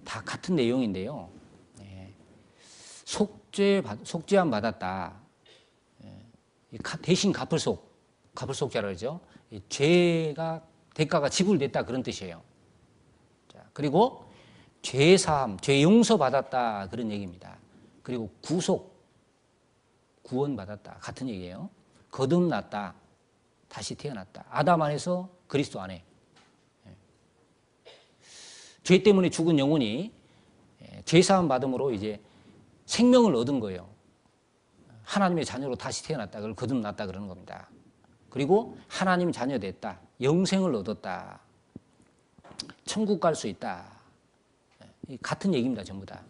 다 같은 내용인데요. 속죄함 받았다. 대신 갚을 속죄라 그러죠. 죄가 대가가 지불됐다 그런 뜻이에요. 자, 그리고 죄사함, 죄 용서 받았다 그런 얘기입니다. 그리고 구원 받았다 같은 얘기예요. 거듭났다, 다시 태어났다. 아담 안에서 그리스도 안에. 죄 때문에 죽은 영혼이 죄사함 받음으로 이제 생명을 얻은 거예요. 하나님의 자녀로 다시 태어났다. 그걸 거듭났다 그러는 겁니다. 그리고 하나님 자녀 됐다. 영생을 얻었다. 천국 갈 수 있다. 같은 얘기입니다. 전부 다.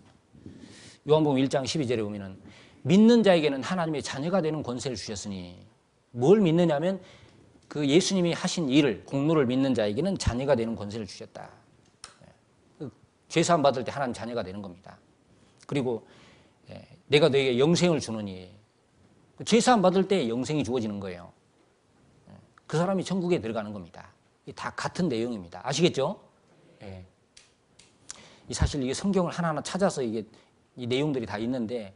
요한복음 1장 12절에 보면은 믿는 자에게는 하나님의 자녀가 되는 권세를 주셨으니 뭘 믿느냐면 그 예수님이 하신 일을 공로를 믿는 자에게는 자녀가 되는 권세를 주셨다. 죄사함 받을 때 하나님 자녀가 되는 겁니다. 그리고 내가 너에게 영생을 주느니 죄사함 받을 때 영생이 주어지는 거예요. 그 사람이 천국에 들어가는 겁니다. 다 같은 내용입니다. 아시겠죠? 사실 이게 성경을 하나하나 찾아서 이게 이 내용들이 다 있는데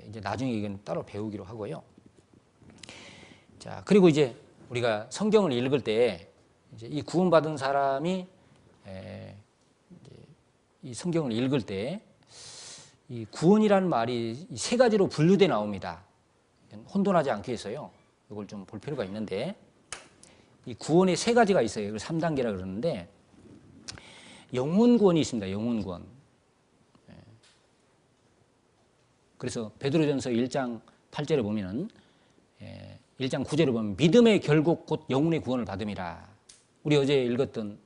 이제 나중에 이건 따로 배우기로 하고요. 자, 그리고 이제 우리가 성경을 읽을 때 이제 이 구원받은 사람이 이 성경을 읽을 때 이 구원이라는 말이 세 가지로 분류돼 나옵니다. 혼돈하지 않기 위해서요. 이걸 좀 볼 필요가 있는데 이 구원의 세 가지가 있어요. 이걸 3단계라 그러는데 영혼 구원이 있습니다. 영혼 구원. 그래서 베드로전서 1장 8절에 보면은 1장 9절에 보면 믿음의 결국 곧 영혼의 구원을 받음이라. 우리 어제 읽었던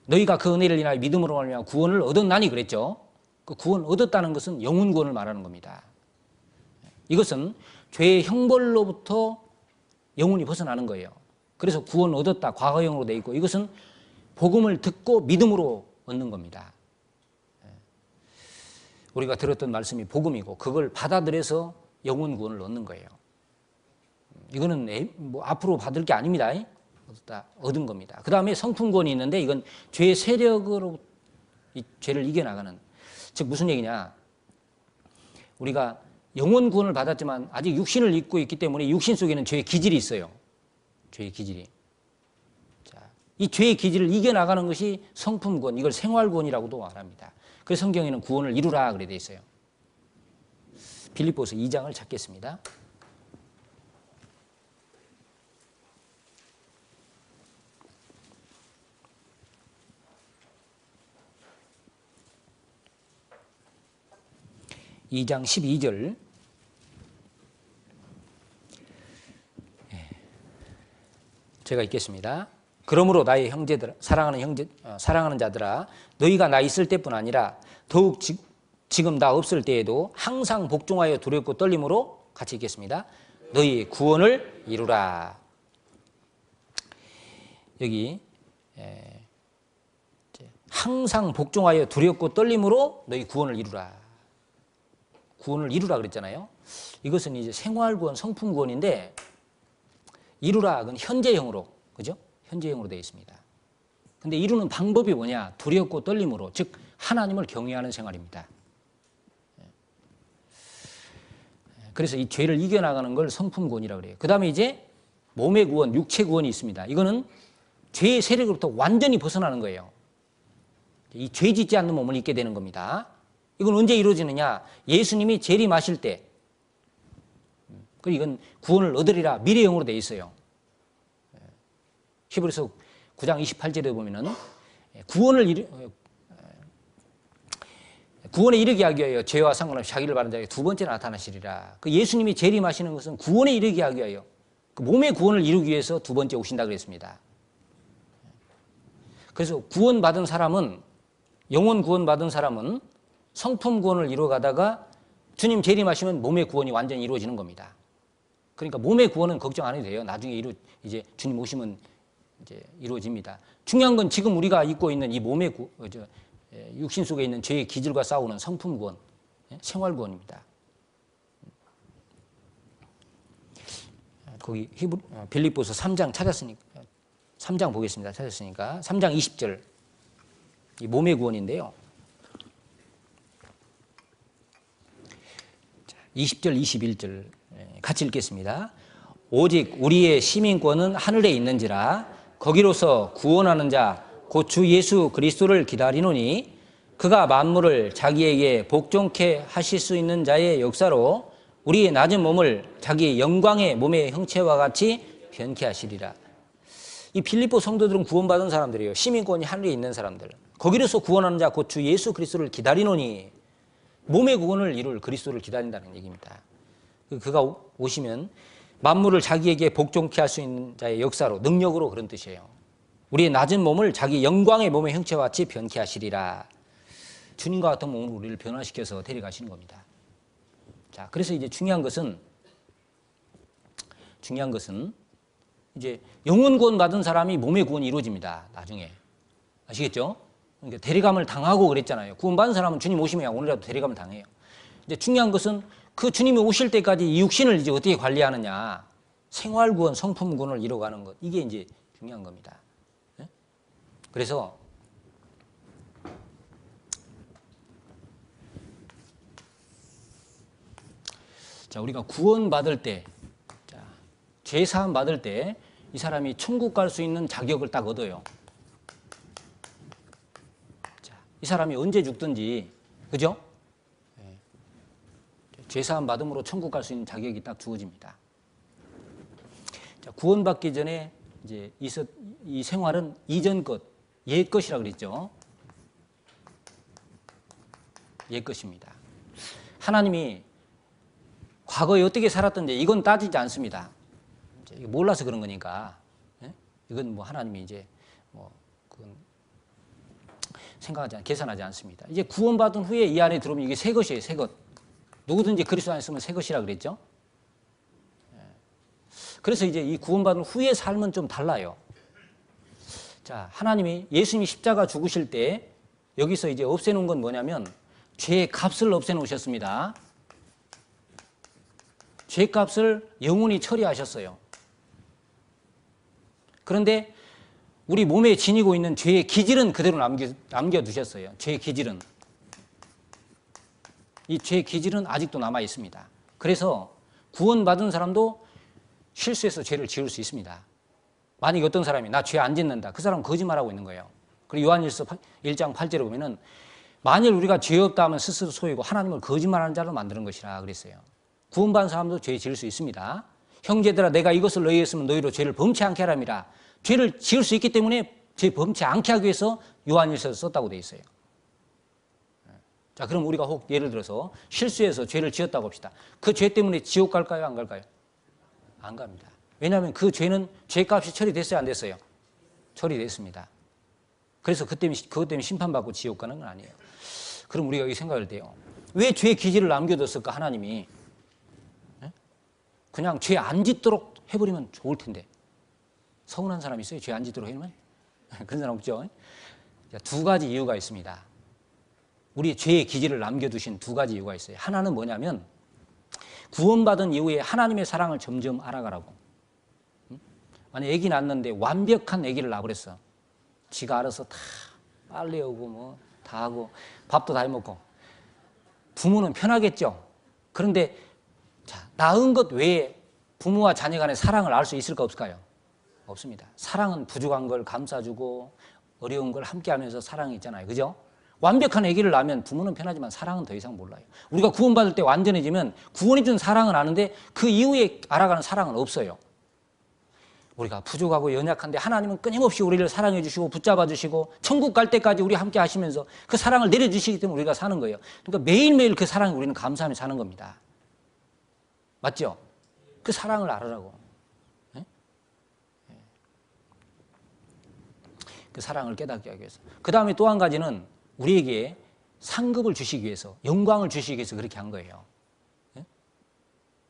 너희가 그 은혜를 인하여 믿음으로 말미암아 구원을 얻었나니 그랬죠. 그 구원 얻었다는 것은 영혼 구원을 말하는 겁니다. 이것은 죄의 형벌로부터 영혼이 벗어나는 거예요. 그래서 구원 얻었다 과거형으로 되어 있고 이것은 복음을 듣고 믿음으로 얻는 겁니다. 우리가 들었던 말씀이 복음이고 그걸 받아들여서 영혼 구원을 얻는 거예요. 이거는 뭐 앞으로 받을 게 아닙니다. 얻은 겁니다. 그 다음에 성품 구원이 있는데 이건 죄의 세력으로 이 죄를 이겨나가는, 즉 무슨 얘기냐, 우리가 영혼 구원을 받았지만 아직 육신을 입고 있기 때문에 육신 속에는 죄의 기질이 있어요. 죄의 기질이. 자, 이 죄의 기질을 이겨나가는 것이 성품 구원, 이걸 생활 구원이라고도 말합니다. 그래서 성경에는 구원을 이루라 그래 돼 있어요. 빌립보서 2장을 찾겠습니다. (2장 12절) 제가 읽겠습니다. 그러므로 나의 형제들, 사랑하는 자들아, 너희가 나 있을 때뿐 아니라 더욱 지금 나 없을 때에도 항상 복종하여 두렵고 떨림으로, 같이 읽겠습니다. 너희 구원을 이루라. 여기 항상 복종하여 두렵고 떨림으로 너희 구원을 이루라. 구원을 이루라 그랬잖아요. 이것은 이제 생활구원, 성품구원인데 이루라 그건 현재형으로, 그죠? 현재형으로 되어 있습니다. 근데 이루는 방법이 뭐냐? 두렵고 떨림으로, 즉 하나님을 경외하는 생활입니다. 그래서 이 죄를 이겨나가는 걸 성품구원이라고 그래요. 그 다음에 이제 몸의 구원, 육체 구원이 있습니다. 이거는 죄의 세력으로부터 완전히 벗어나는 거예요. 이 죄 짓지 않는 몸을 입게 되는 겁니다. 이건 언제 이루어지느냐? 예수님이 재림하실 때. 그 이건 구원을 얻으리라 미래형으로 되어 있어요. 히브리서 9장 28절에 보면은 구원에 이르게 하기 위하여 죄와 상관없이 자기를 바른 자에게 두 번째 나타나시리라. 그 예수님이 재림하시는 것은 구원에 이르게 하기 위하여, 그 몸의 구원을 이루기 위해서 두 번째 오신다 그랬습니다. 그래서 구원받은 사람은, 영혼 구원받은 사람은 성품 구원을 이루어가다가 주님 재림하시면 몸의 구원이 완전히 이루어지는 겁니다. 그러니까 몸의 구원은 걱정 안 해도 돼요. 나중에 이제 주님 오시면 이제 이루어집니다. 중요한 건 지금 우리가 입고 있는 이 몸의 육신 속에 있는 죄의 기질과 싸우는 성품 구원, 생활 구원입니다. 거기 빌립보서 3장 찾았으니까 3장 보겠습니다. 찾았으니까 3장 20절, 이 몸의 구원인데요. 20절 21절 같이 읽겠습니다. 오직 우리의 시민권은 하늘에 있는지라 거기로서 구원하는 자 곧 주 예수 그리스도를 기다리노니 그가 만물을 자기에게 복종케 하실 수 있는 자의 역사로 우리의 낮은 몸을 자기 영광의 몸의 형체와 같이 변케 하시리라. 이 빌립보 성도들은 구원받은 사람들이에요. 시민권이 하늘에 있는 사람들. 거기로서 구원하는 자 곧 주 예수 그리스도를 기다리노니, 몸의 구원을 이룰 그리스도를 기다린다는 얘기입니다. 그가 오시면 만물을 자기에게 복종케 할 수 있는 자의 역사로, 능력으로, 그런 뜻이에요. 우리의 낮은 몸을 자기 영광의 몸의 형체와 같이 변케 하시리라. 주님과 같은 몸으로 우리를 변화시켜서 데려가시는 겁니다. 자, 그래서 이제 중요한 것은 이제 영혼 구원 받은 사람이 몸의 구원이 이루어집니다. 나중에. 아시겠죠? 그러니까 데려감을 당하고 그랬잖아요. 구원 받은 사람은 주님 오시면 오늘이라도 데려감을 당해요. 이제 중요한 것은 그 주님이 오실 때까지 이 육신을 이제 어떻게 관리하느냐. 생활 구원, 성품 구원을 이루어가는 것. 이게 이제 중요한 겁니다. 그래서 자, 우리가 구원받을 때, 죄 사함 받을 때 이 사람이 천국 갈 수 있는 자격을 딱 얻어요. 자, 이 사람이 언제 죽든지, 그죠? 죄 사함 받음으로 천국 갈 수 있는 자격이 딱 주어집니다. 자, 구원받기 전에 이제 이 생활은 이전 것, 옛 것이라 그랬죠. 옛 것입니다. 하나님이 과거에 어떻게 살았던지 이건 따지지 않습니다. 몰라서 그런 거니까. 이건 뭐 하나님이 이제 뭐 그건 계산하지 않습니다. 이제 구원받은 후에 이 안에 들어오면 이게 새 것이에요, 새 것. 누구든지 그리스도 안에 있으면 새 것이라 그랬죠. 그래서 이제 이 구원받은 후의 삶은 좀 달라요. 자, 하나님이 예수님이 십자가 죽으실 때 여기서 이제 없애놓은 건 뭐냐면 죄의 값을 없애놓으셨습니다. 죄값을 영원히 처리하셨어요. 그런데 우리 몸에 지니고 있는 죄의 기질은 그대로 남겨두셨어요. 죄의 기질은. 이 죄의 기질은 아직도 남아 있습니다. 그래서 구원받은 사람도 실수해서 죄를 지을 수 있습니다. 만약에 어떤 사람이 나 죄 안 짓는다. 그 사람은 거짓말하고 있는 거예요. 그리고 요한일서 1장 8절에 보면은 만일 우리가 죄 없다 하면 스스로 속이고 하나님을 거짓말하는 자로 만드는 것이라 그랬어요. 구원받은 사람도 죄 지을 수 있습니다. 형제들아 내가 이것을 너희에게 했으면 너희로 죄를 범치 않게 하람이라. 죄를 지을 수 있기 때문에 죄 범치 않게 하기 위해서 요한일서를 썼다고 되어 있어요. 자, 그럼 우리가 혹 예를 들어서 실수해서 죄를 지었다고 합시다. 그 죄 때문에 지옥 갈까요? 안 갈까요? 안 갑니다. 왜냐하면 그 죄는 죄값이 처리됐어요? 안 됐어요? 처리됐습니다. 그래서 그것 때문에 심판받고 지옥 가는 건 아니에요. 그럼 우리가 여기 생각할 때요. 왜 죄의 기질을 남겨뒀을까 하나님이? 그냥 죄 안 짓도록 해버리면 좋을 텐데. 서운한 사람 있어요? 죄 안 짓도록 해버리면? 그런 사람 없죠? 두 가지 이유가 있습니다. 우리 죄의 기질을 남겨두신 두 가지 이유가 있어요. 하나는 뭐냐면 구원받은 이후에 하나님의 사랑을 점점 알아가라고. 만약 아기 낳았는데 완벽한 아기를 낳아버렸어. 지가 알아서 다 빨래 오고 뭐 다 하고 밥도 다 해먹고. 부모는 편하겠죠. 그런데 자, 낳은 것 외에 부모와 자녀 간의 사랑을 알 수 있을까 없을까요? 없습니다. 사랑은 부족한 걸 감싸주고 어려운 걸 함께하면서 사랑이 있잖아요. 그죠? 완벽한 아기를 낳으면 부모는 편하지만 사랑은 더 이상 몰라요. 우리가 구원받을 때 완전해지면 구원해 준 사랑은 아는데 그 이후에 알아가는 사랑은 없어요. 우리가 부족하고 연약한데 하나님은 끊임없이 우리를 사랑해 주시고 붙잡아 주시고 천국 갈 때까지 우리 함께 하시면서 그 사랑을 내려주시기 때문에 우리가 사는 거예요. 그러니까 매일매일 그 사랑을 우리는 감사하며 사는 겁니다. 맞죠? 그 사랑을 알으라고. 네? 그 사랑을 깨닫게 하기 위해서. 그 다음에 또 한 가지는 우리에게 상급을 주시기 위해서, 영광을 주시기 위해서 그렇게 한 거예요. 네?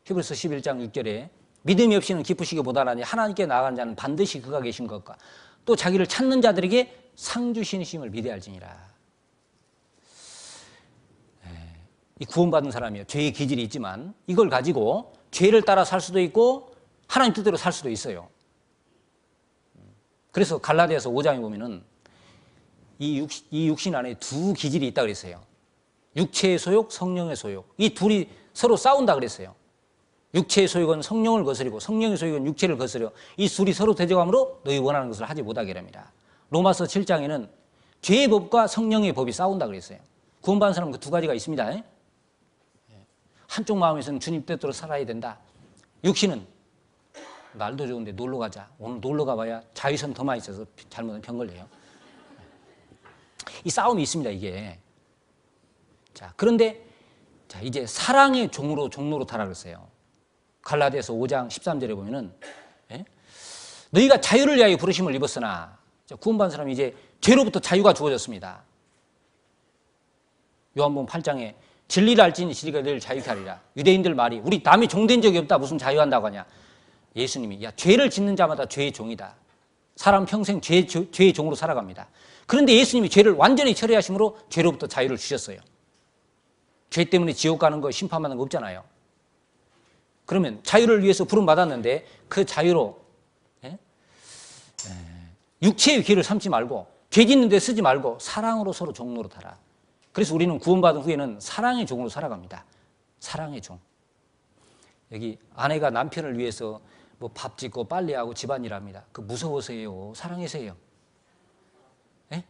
히브리서 11장 6절에 믿음이 없이는 기쁘시기 못하나니 하나님께 나아간 자는 반드시 그가 계신 것과 또 자기를 찾는 자들에게 상 주시심을 믿어야할지니라. 이 구원받은 사람이요. 죄의 기질이 있지만 이걸 가지고 죄를 따라 살 수도 있고 하나님 뜻대로 살 수도 있어요. 그래서 갈라디아서 5장에 보면은 이 육신 안에 두 기질이 있다 그랬어요. 육체의 소욕, 성령의 소욕. 이 둘이 서로 싸운다 그랬어요. 육체의 소욕은 성령을 거스리고 성령의 소욕은 육체를 거스려 이 둘이 서로 대적함으로 너희 원하는 것을 하지 못하게 합니다. 로마서 7장에는 죄의 법과 성령의 법이 싸운다 그랬어요. 구원받은 사람은 그 두 가지가 있습니다. 한쪽 마음에서는 주님 뜻대로 살아야 된다. 육신은 날도 좋은데 놀러 가자. 오늘 놀러 가봐야 자외선 더 많이 있어서 잘못하면 병 걸려요. 이 싸움이 있습니다, 이게. 자, 그런데 자, 이제 사랑의 종로로 타라 그랬어요. 갈라디아서 5장 13절에 보면은 너희가 자유를 위하여 부르심을 입었으나 구원받은 사람이 이제 죄로부터 자유가 주어졌습니다. 요한복음 8장에 진리를 알지니 진리가 너희를 자유케 하리라. 유대인들 말이 우리 남의 종된 적이 없다 무슨 자유한다고 하냐. 예수님이 야 죄를 짓는 자마다 죄의 종이다. 사람 평생 죄의 종으로 살아갑니다. 그런데 예수님이 죄를 완전히 처리하심으로 죄로부터 자유를 주셨어요. 죄 때문에 지옥 가는 거 심판받는 거 없잖아요. 그러면 자유를 위해서 부름받았는데 그 자유로 육체의 기회를 삼지 말고 죄 짓는 데 쓰지 말고 사랑으로 서로 종로로 타라. 그래서 우리는 구원받은 후에는 사랑의 종으로 살아갑니다. 사랑의 종. 여기 아내가 남편을 위해서 뭐 밥 짓고 빨래하고 집안일 합니다. 그 무서워서예요? 사랑해서예요? 예?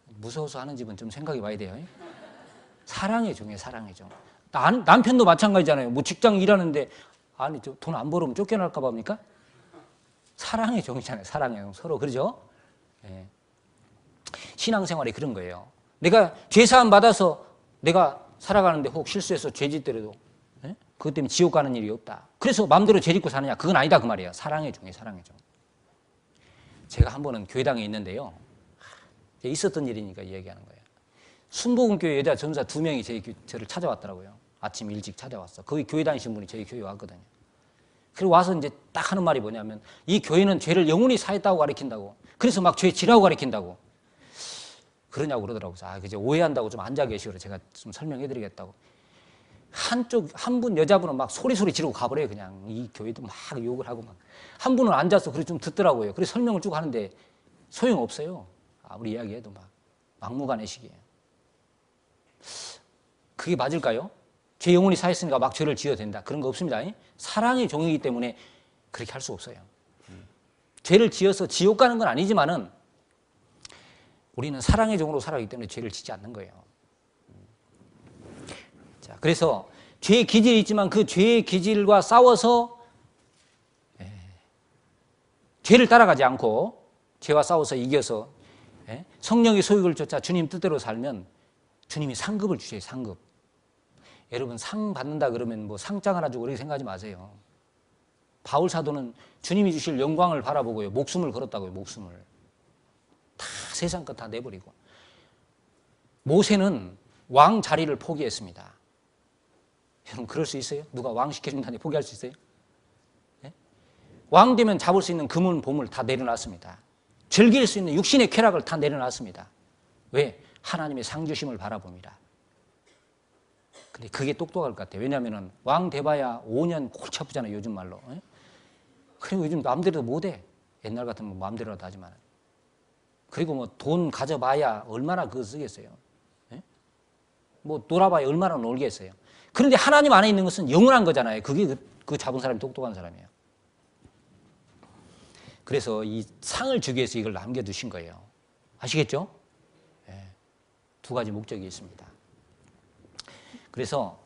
무서워서 하는 집은 좀 생각해 봐야 돼요. 사랑의 종이에요. 사랑의 종. 남편도 마찬가지잖아요. 뭐 직장 일하는데 아니 돈 안 벌으면 쫓겨날까 봐입니까? 사랑의 종이잖아요. 사랑의 종. 서로 그러죠? 예. 신앙생활이 그런 거예요. 내가 죄사함 받아서 내가 살아가는데 혹 실수해서 죄 짓더라도 그것 때문에 지옥 가는 일이 없다. 그래서 마음대로 죄 짓고 사느냐? 그건 아니다 그 말이에요. 사랑의 종이에요. 사랑의 종. 제가 한 번은 교회당에 있는데요. 있었던 일이니까 이야기하는 거예요. 순복음교회 여자 전사 2명이 저를 찾아왔더라고요. 아침 일찍 찾아왔어. 거기 교회 다니신 분이 저희 교회에 왔거든요. 그리고 와서 이제 딱 하는 말이 뭐냐면 이 교회는 죄를 영원히 사했다고 가르친다고. 그래서 막 죄 지라고 가르친다고. 그러냐고 그러더라고요. 아, 그저 오해한다고 좀 앉아 계시고 제가 좀 설명해 드리겠다고. 한 분 여자분은 막 소리 지르고 가버려요. 그냥 이 교회도 막 욕을 하고 막. 한 분은 앉아서 그래 좀 듣더라고요. 그래서 설명을 쭉 하는데 소용없어요. 아무리 이야기해도 막 막무가내식이에요. 그게 맞을까요? 죄 영원히 사했으니까 막 죄를 지어야 된다. 그런 거 없습니다. 사랑의 종이기 때문에 그렇게 할 수 없어요. 죄를 지어서 지옥 가는 건 아니지만은 우리는 사랑의 종으로 살아가기 때문에 죄를 짓지 않는 거예요. 자, 그래서 죄의 기질이 있지만 그 죄의 기질과 싸워서 죄를 따라가지 않고 죄와 싸워서 이겨서 성령의 소욕을 쫓아 주님 뜻대로 살면 주님이 상급을 주셔요. 상급. 여러분 상 받는다 그러면 뭐 상장 하나 주고 그렇게 생각하지 마세요. 바울 사도는 주님이 주실 영광을 바라보고요. 목숨을 걸었다고요. 목숨을. 다 세상 것 다 내버리고. 모세는 왕 자리를 포기했습니다. 여러분 그럴 수 있어요? 누가 왕 시켜준다는데 포기할 수 있어요? 네? 왕 되면 잡을 수 있는 금은 보물 다 내려놨습니다. 즐길 수 있는 육신의 쾌락을 다 내려놨습니다. 왜? 하나님의 상주심을 바라봅니다. 근데 그게 똑똑할 것 같아요. 왜냐하면 왕 돼봐야 5년 골치 아프잖아요. 요즘 말로. 그리고 요즘 마음대로 못해. 옛날 같으면 마음대로라도 하지만. 그리고 뭐 돈 가져봐야 얼마나 그거 쓰겠어요. 예? 뭐 놀아봐야 얼마나 놀겠어요. 그런데 하나님 안에 있는 것은 영원한 거잖아요. 그게 그 잡은 사람이 똑똑한 사람이에요. 그래서 이 상을 주기 위해서 이걸 남겨두신 거예요. 아시겠죠? 예. 두 가지 목적이 있습니다. 그래서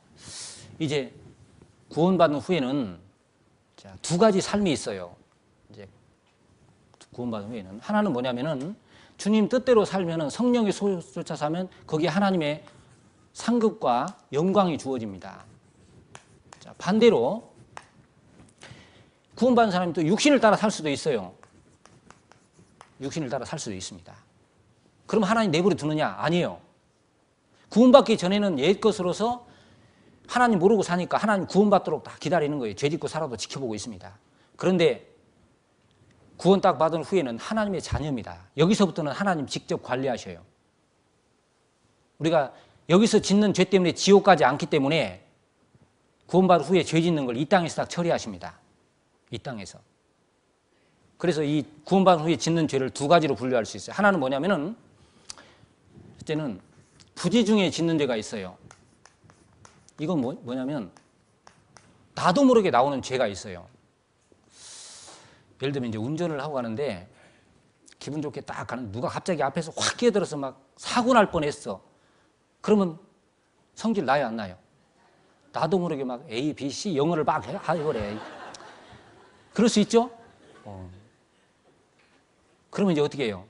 이제 구원받은 후에는 두 가지 삶이 있어요. 이제 구원받은 후에는 하나는 뭐냐면은 주님 뜻대로 살면은 성령의 소유 쫓아 사면 거기에 하나님의 상급과 영광이 주어집니다. 자, 반대로 구원받은 사람이 또 육신을 따라 살 수도 있어요. 육신을 따라 살 수도 있습니다. 그럼 하나님 내버려 두느냐? 아니에요. 구원받기 전에는 옛 것으로서 하나님 모르고 사니까 하나님 구원받도록 다 기다리는 거예요. 죄 짓고 살아도 지켜보고 있습니다. 그런데 구원 딱 받은 후에는 하나님의 자녀입니다. 여기서부터는 하나님 직접 관리하셔요. 우리가 여기서 짓는 죄 때문에 지옥 가지 않기 때문에 구원받은 후에 죄 짓는 걸 이 땅에서 딱 처리하십니다. 이 땅에서. 그래서 이 구원받은 후에 짓는 죄를 두 가지로 분류할 수 있어요. 하나는 뭐냐면은 첫째는 부지 중에 짓는 죄가 있어요. 이건 뭐냐면 나도 모르게 나오는 죄가 있어요. 예를 들면 이제 운전을 하고 가는데 기분 좋게 딱 가는 누가 갑자기 앞에서 확 끼어들어서 막 사고 날 뻔했어. 그러면 성질 나요, 안 나요? 나도 모르게 막 A, B, C 영어를 막 해버려. 그럴 수 있죠? 그러면 이제 어떻게 해요?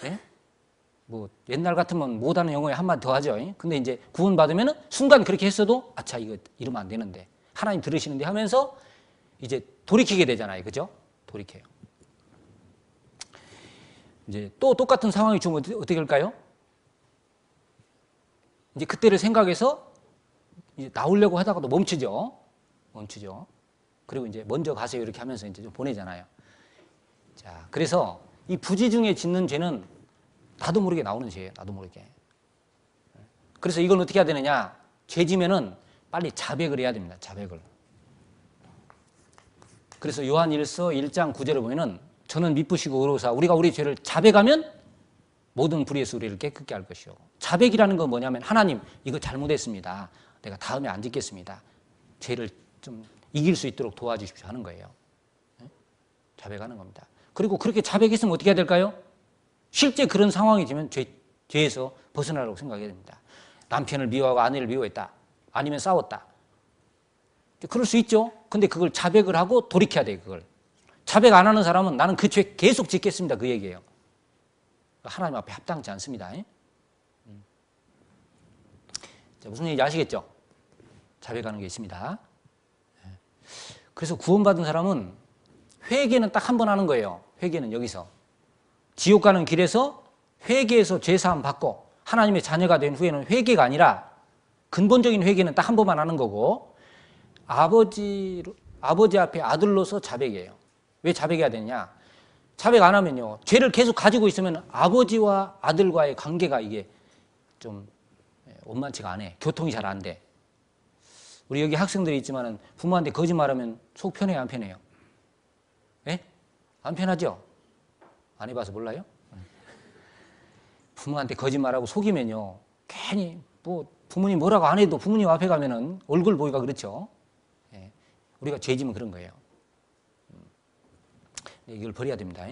네? 뭐 옛날 같으면 못하는 영어에 한마디 더 하죠. 근데 이제 구원받으면 순간 그렇게 했어도 아차 이거 이러면 안 되는데 하나님 들으시는데 하면서 이제 돌이키게 되잖아요. 그죠? 돌이켜요. 이제 또 똑같은 상황이 주면 어떻게 할까요? 이제 그때를 생각해서 이제 나오려고 하다가도 멈추죠. 멈추죠. 그리고 이제 먼저 가세요 이렇게 하면서 이제 좀 보내잖아요. 자, 그래서 이 부지 중에 짓는 죄는 나도 모르게 나오는 죄예요. 나도 모르게. 그래서 이건 어떻게 해야 되느냐? 죄 지면은 빨리 자백을 해야 됩니다. 자백을. 그래서 요한 1서 1장 9절을 보면은 저는 미쁘시고 의로우사 우리가 우리 죄를 자백하면 모든 불의에서 우리를 깨끗게 할 것이요. 자백이라는 건 뭐냐면 하나님 이거 잘못했습니다. 내가 다음에 안 짓겠습니다. 죄를 좀 이길 수 있도록 도와주십시오 하는 거예요. 자백하는 겁니다. 그리고 그렇게 자백했으면 어떻게 해야 될까요? 실제 그런 상황이 되면 죄에서 벗어나라고 생각해야 됩니다. 남편을 미워하고 아내를 미워했다. 아니면 싸웠다. 그럴 수 있죠. 근데 그걸 자백을 하고 돌이켜야 돼요. 그걸. 자백 안 하는 사람은 나는 그 죄 계속 짓겠습니다. 그 얘기예요. 하나님 앞에 합당치 않습니다. 자, 무슨 얘기인지 아시겠죠? 자백하는 게 있습니다. 그래서 구원받은 사람은 회개는 딱 한 번 하는 거예요. 회개는 여기서. 지옥 가는 길에서 회개해서 죄사함 받고 하나님의 자녀가 된 후에는 회개가 아니라 근본적인 회개는 딱 한 번만 하는 거고 아버지 앞에 아들로서 자백이에요. 왜 자백해야 되냐? 자백 안 하면요. 죄를 계속 가지고 있으면 아버지와 아들과의 관계가 이게 좀 원만치가 않아. 교통이 잘 안 돼. 우리 여기 학생들이 있지만 부모한테 거짓말하면 속 편해요, 안 편해요? 예? 안 편하죠? 안 해봐서 몰라요? 부모한테 거짓말하고 속이면요. 괜히 뭐 부모님 뭐라고 안 해도 부모님 앞에 가면은 얼굴 보기가 그렇죠. 예. 우리가 죄지면 그런 거예요. 이걸 버려야 됩니다.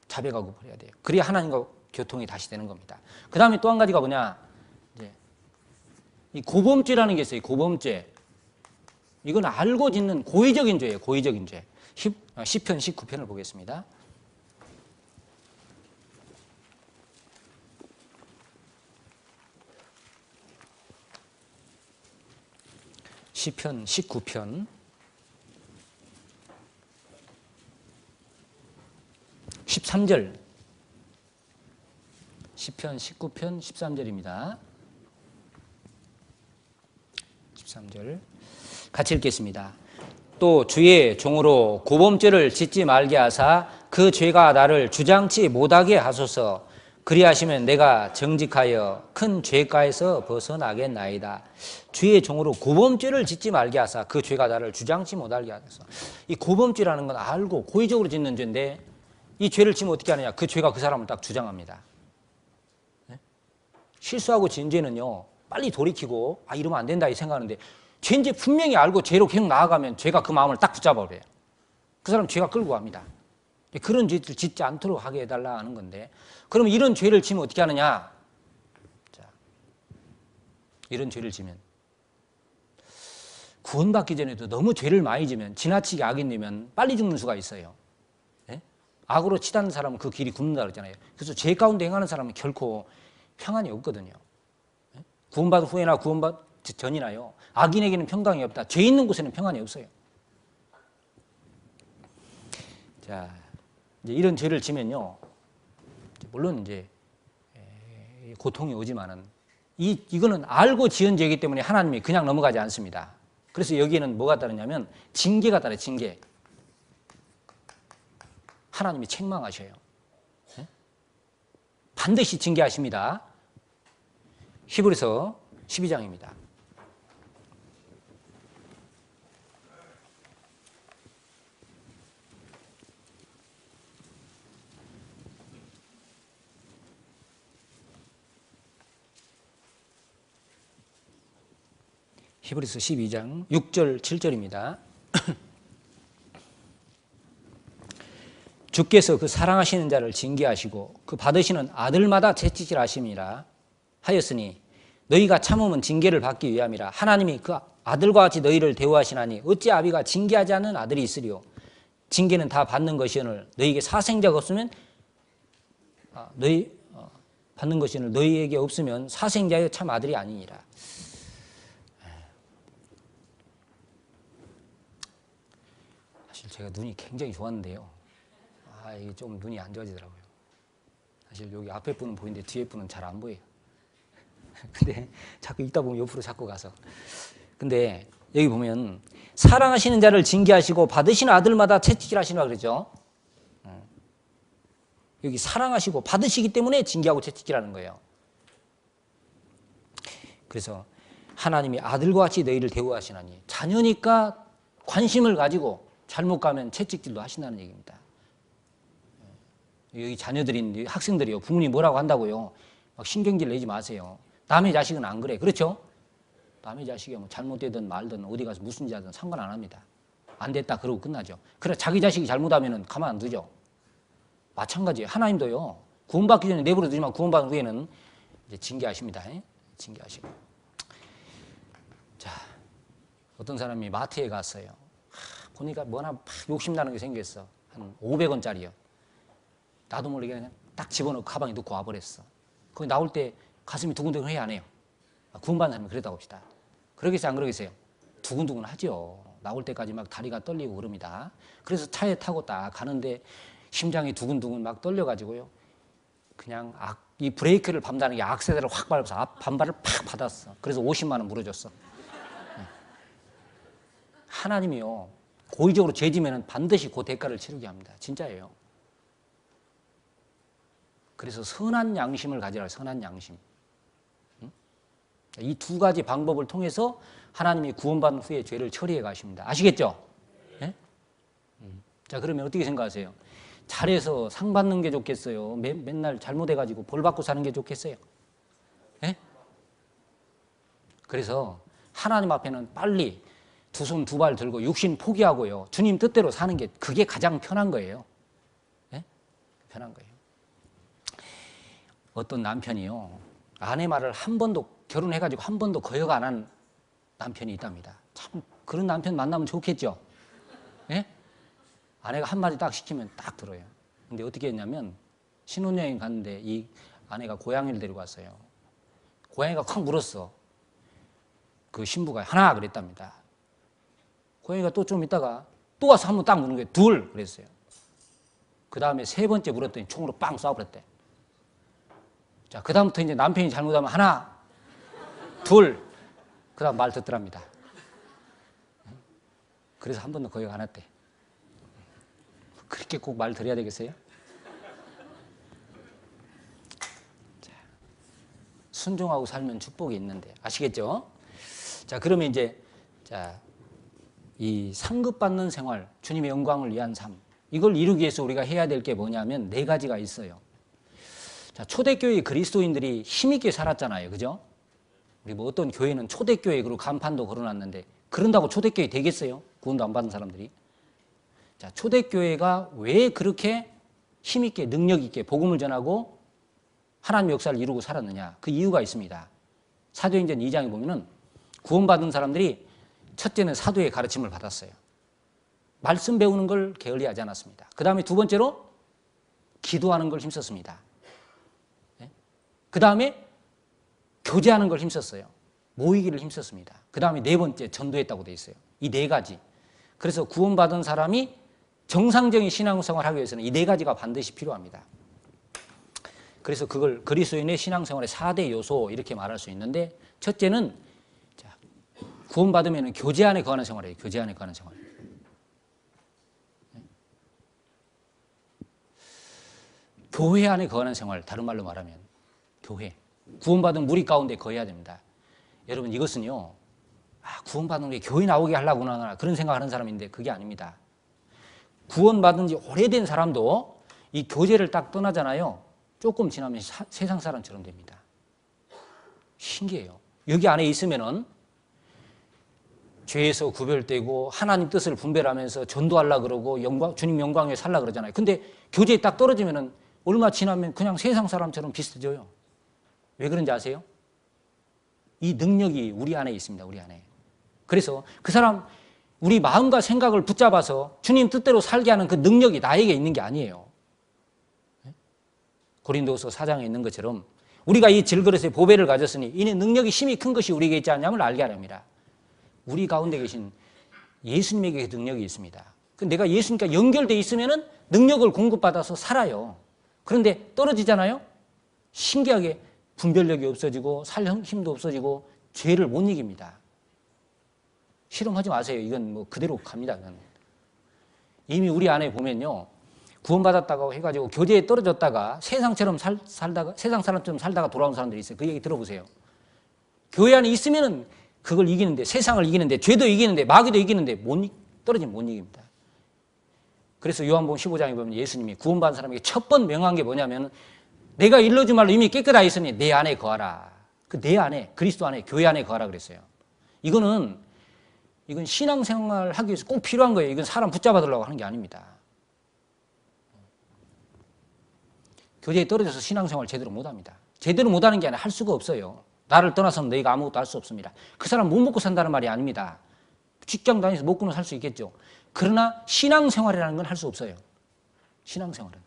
자백하고 버려야 돼요. 그래야 하나님과 교통이 다시 되는 겁니다. 그 다음에 또 한 가지가 뭐냐? 이제 이 고범죄라는 게 있어요. 고범죄. 이건 알고 짓는 고의적인 죄예요. 고의적인 죄. 시편 19편을 보겠습니다. 시편 19편 13절 시편 19편 13절입니다. 13절 같이 읽겠습니다. 또 주의 종으로 고범죄를 짓지 말게 하사 그 죄가 나를 주장치 못하게 하소서. 그리하시면 내가 정직하여 큰 죄가에서 벗어나겠나이다. 주의 종으로 고범죄를 짓지 말게 하사 그 죄가 나를 주장치 못하게 하소서. 이 고범죄라는 건 알고 고의적으로 짓는 죄인데 이 죄를 지면 어떻게 하느냐? 그 죄가 그 사람을 딱 주장합니다. 네? 실수하고 진 죄는요, 빨리 돌이키고 이러면 안 된다 이 생각하는데, 죄인지 분명히 알고 죄로 계속 나아가면 죄가 그 마음을 딱 붙잡아버려요. 그 사람 죄가 끌고 갑니다. 그런 죄를 짓지 않도록 하게 해달라 하는 건데, 그러면 이런 죄를 지면 어떻게 하느냐? 자, 이런 죄를 지면 구원받기 전에도 너무 죄를 많이 지면, 지나치게 악인되면 빨리 죽는 수가 있어요. 네? 악으로 치닫는 사람은 그 길이 굽는다 그러잖아요. 그래서 죄 가운데 행하는 사람은 결코 평안이 없거든요. 네? 구원받은 후에나 구원받 전이나요, 악인에게는 평강이 없다. 죄 있는 곳에는 평안이 없어요. 자, 이제 이런 죄를 지면요, 물론 이제 고통이 오지만은 이거는 알고 지은 죄이기 때문에 하나님이 그냥 넘어가지 않습니다. 그래서 여기에는 뭐가 따르냐면 징계가 따라요. 징계. 하나님이 책망하셔요. 네? 반드시 징계하십니다. 히브리서 12장입니다. 히브리서 12장 6절 7절입니다. 주께서 그 사랑하시는 자를 징계하시고 그 받으시는 아들마다 채찍질하심이라 하였으니 너희가 참음은 징계를 받기 위함이라. 하나님이 그 아들과 같이 너희를 대우하시나니 어찌 아비가 징계하지 않는 아들이 있으리요. 징계는 다 받는 것이오늘 너희에게 사생자가 없으면 받는 것이오늘 너희에게 없으면 사생자의 참 아들이 아니니라. 제가 눈이 굉장히 좋았는데요. 이게 좀 눈이 안 좋아지더라고요. 사실 여기 앞에 분은 보이는데 뒤에 분은 잘 안 보여요. 근데 자꾸 읽다 보면 옆으로 자꾸 가서. 근데 여기 보면 사랑하시는 자를 징계하시고 받으시는 아들마다 채찍질하시라 그러죠. 여기 사랑하시고 받으시기 때문에 징계하고 채찍질하는 거예요. 그래서 하나님이 아들과 같이 너희를 대우하시나니, 자녀니까 관심을 가지고 잘못 가면 채찍질도 하신다는 얘기입니다. 여기 자녀들인 학생들이요, 부모님 뭐라고 한다고요? 막 신경질 내지 마세요. 남의 자식은 안 그래. 그렇죠? 남의 자식이 뭐 잘못되든 말든 어디 가서 무슨 짓 하든 상관 안 합니다. 안 됐다 그러고 끝나죠. 그래 자기 자식이 잘못하면 가만 안 두죠. 마찬가지예요. 하나님도요, 구원받기 전에 내버려 두지만 구원받은 후에는 이제 징계하십니다. 징계하시고. 자, 어떤 사람이 마트에 갔어요. 보니까 뭐나 막 욕심나는 게 생겼어. 한 500원짜리요. 나도 모르게 그냥 딱 집어넣고 가방에 넣고 와버렸어. 거기 나올 때 가슴이 두근두근 해야 안 해요? 구원받는 사람이 그랬다고 합시다. 그러겠어요, 안 그러겠어요? 두근두근 하죠. 나올 때까지 막 다리가 떨리고 그럽니다. 그래서 차에 타고 딱 가는데 심장이 두근두근 막 떨려가지고요, 그냥 이 브레이크를 밟다는 게 악셀을 확 밟아서 앞 반발을 팍 받았어. 그래서 50만 원 물어줬어. 하나님이요, 고의적으로 죄지면 반드시 그 대가를 치르게 합니다. 진짜예요. 그래서 선한 양심을 가지라. 선한 양심. 이 두 가지 방법을 통해서 하나님이 구원받은 후에 죄를 처리해 가십니다. 아시겠죠? 네? 자, 그러면 어떻게 생각하세요? 잘해서 상 받는 게 좋겠어요? 맨날 잘못해가지고 벌 받고 사는 게 좋겠어요? 네? 그래서 하나님 앞에는 빨리 두 손 두 발 들고 육신 포기하고요, 주님 뜻대로 사는 게 그게 가장 편한 거예요. 네? 편한 거예요. 어떤 남편이요, 아내 말을 한 번도, 결혼해가지고 한 번도 거역 안 한 남편이 있답니다. 참 그런 남편 만나면 좋겠죠. 네? 아내가 한마디 딱 시키면 딱 들어요. 근데 어떻게 했냐면 신혼여행 갔는데 이 아내가 고양이를 데리고 왔어요. 고양이가 확 물었어. 그 신부가 하나 그랬답니다. 고양이가 또 좀 있다가 또 와서 한 번 딱 무는 거예요. 둘 그랬어요. 그 다음에 세 번째 물었더니 총으로 빵 쏴버렸대. 자, 그 다음부터 이제 남편이 잘못하면 하나, 둘, 그 다음 말 듣더랍니다. 그래서 한 번도 거역 안 했대. 그렇게 꼭 말 들어야 되겠어요? 자, 순종하고 살면 축복이 있는데, 아시겠죠? 자, 그러면 이제, 자, 이 상급받는 생활, 주님의 영광을 위한 삶, 이걸 이루기 위해서 우리가 해야 될 게 뭐냐면 네 가지가 있어요. 자, 초대교회 그리스도인들이 힘있게 살았잖아요. 그죠? 우리 뭐 어떤 교회는 초대교회 그리고 간판도 걸어놨는데 그런다고 초대교회 되겠어요? 구원도 안 받은 사람들이. 자, 초대교회가 왜 그렇게 힘있게 능력있게 복음을 전하고 하나님의 역사를 이루고 살았느냐. 그 이유가 있습니다. 사도행전 2장에 보면은 구원받은 사람들이 첫째는 사도의 가르침을 받았어요. 말씀 배우는 걸 게을리하지 않았습니다. 그 다음에 두 번째로 기도하는 걸 힘썼습니다. 그 다음에 교제하는 걸 힘썼어요. 모이기를 힘썼습니다. 그 다음에 네 번째 전도했다고 돼 있어요. 이 네 가지. 그래서 구원받은 사람이 정상적인 신앙생활을 하기 위해서는 이 네 가지가 반드시 필요합니다. 그래서 그걸 그리스도인의 신앙생활의 4대 요소 이렇게 말할 수 있는데 첫째는 구원받으면 교제 안에 거하는 생활이에요. 교제 안에 거하는 생활. 교회 안에 거하는 생활, 다른 말로 말하면 교회. 구원받은 무리 가운데 거해야 됩니다. 여러분 이것은요. 구원받은 게 교회 나오게 하려구나 그런 생각하는 사람인데 그게 아닙니다. 구원받은 지 오래된 사람도 이 교제를 딱 떠나잖아요. 조금 지나면 세상 사람처럼 됩니다. 신기해요. 여기 안에 있으면은 죄에서 구별되고 하나님 뜻을 분별하면서 전도하려고 그러고 주님 영광 위에 살려고 그러잖아요. 근데 교제에 딱 떨어지면은 얼마 지나면 그냥 세상 사람처럼 비슷해져요. 왜 그런지 아세요? 이 능력이 우리 안에 있습니다. 우리 안에. 그래서 그 사람 우리 마음과 생각을 붙잡아서 주님 뜻대로 살게 하는 그 능력이 나에게 있는 게 아니에요. 고린도서 4장에 있는 것처럼 우리가 이 질그릇에 보배를 가졌으니 이는 능력이 힘이 큰 것이 우리에게 있지 않냐면 알게 하렵니다. 우리 가운데 계신 예수님에게 그 능력이 있습니다. 내가 예수님과 연결되어 있으면 능력을 공급받아서 살아요. 그런데 떨어지잖아요. 신기하게 분별력이 없어지고 살 힘도 없어지고 죄를 못 이깁니다. 실험하지 마세요. 이건 뭐 그대로 갑니다. 이미 우리 안에 보면요. 구원받았다고 해가지고 교제에 떨어졌다가 세상 사람처럼 살다가 돌아온 사람들이 있어요. 그 얘기 들어보세요. 교회 안에 있으면은 그걸 이기는데, 세상을 이기는데, 죄도 이기는데, 마귀도 이기는데, 떨어지면 못 이깁니다. 그래서 요한복음 15장에 보면 예수님이 구원받은 사람에게 첫 번 명한 게 뭐냐면 내가 일러준 말로 이미 깨끗하여 있으니 내 안에 거하라. 그 내 안에, 그리스도 안에, 교회 안에 거하라 그랬어요. 이건 신앙생활 하기 위해서 꼭 필요한 거예요. 이건 사람 붙잡아두려고 하는 게 아닙니다. 교제에 떨어져서 신앙생활 제대로 못합니다. 제대로 못하는 게 아니라 할 수가 없어요. 나를 떠나서는 너희가 아무것도 할 수 없습니다. 그 사람 못 먹고 산다는 말이 아닙니다. 직장 다니면서 먹고는 살 수 있겠죠. 그러나 신앙생활이라는 건 할 수 없어요. 신앙생활은.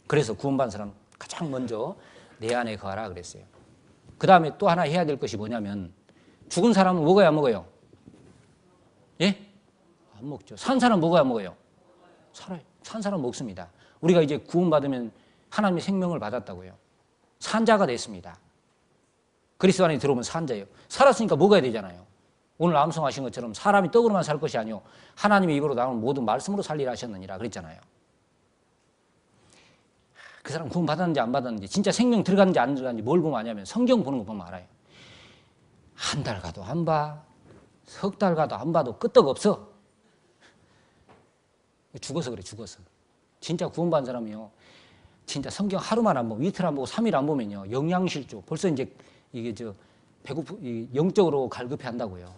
그래서 구원받은 사람 가장 먼저 내 안에 거하라 그랬어요. 그 다음에 또 하나 해야 될 것이 뭐냐면 죽은 사람은 먹어야 안 먹어요? 예? 안 먹죠. 산 사람 먹어야 안 먹어요? 살아요. 산 사람 먹습니다. 우리가 이제 구원받으면 하나님의 생명을 받았다고요. 산자가 됐습니다. 그리스도 안에 들어오면 산자예요. 살았으니까 먹어야 되잖아요. 오늘 암송하신 것처럼 사람이 떡으로만 살 것이 아니요 하나님의 입으로 나오는 모든 말씀으로 살리라 하셨느니라 그랬잖아요. 그 사람 구원 받았는지 안 받았는지 진짜 생명 들어갔는지 안 들어갔는지 뭘 보면 아냐면 성경 보는 거 보면 알아요. 한 달 가도 안 봐. 석 달 가도 안 봐도 끄떡없어. 죽어서 그래 죽어서. 진짜 구원받은 사람이요. 진짜 성경 하루만 안 보고 이틀 안 보고 3일 안 보면요. 영양실조. 벌써 이제 이게 영적으로 갈급해 한다고요.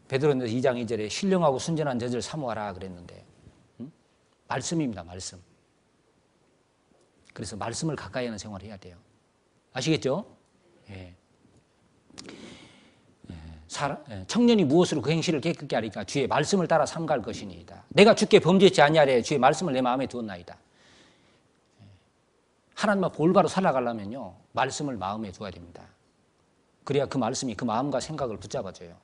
베드로전서 2장 2절에 신령하고 순전한 젖을 사모하라 그랬는데 말씀입니다. 말씀. 그래서 말씀을 가까이 하는 생활을 해야 돼요. 아시겠죠? 예. 청년이 무엇으로 그 행실을 깨끗게 하리까 주의 말씀을 따라 삼갈 것이니이다. 내가 주께 범죄치 아니하려 주의 말씀을 내 마음에 두었나이다. 하나님과 올바로 살아가려면요 말씀을 마음에 두어야 됩니다. 그래야 그 말씀이 그 마음과 생각을 붙잡아줘요.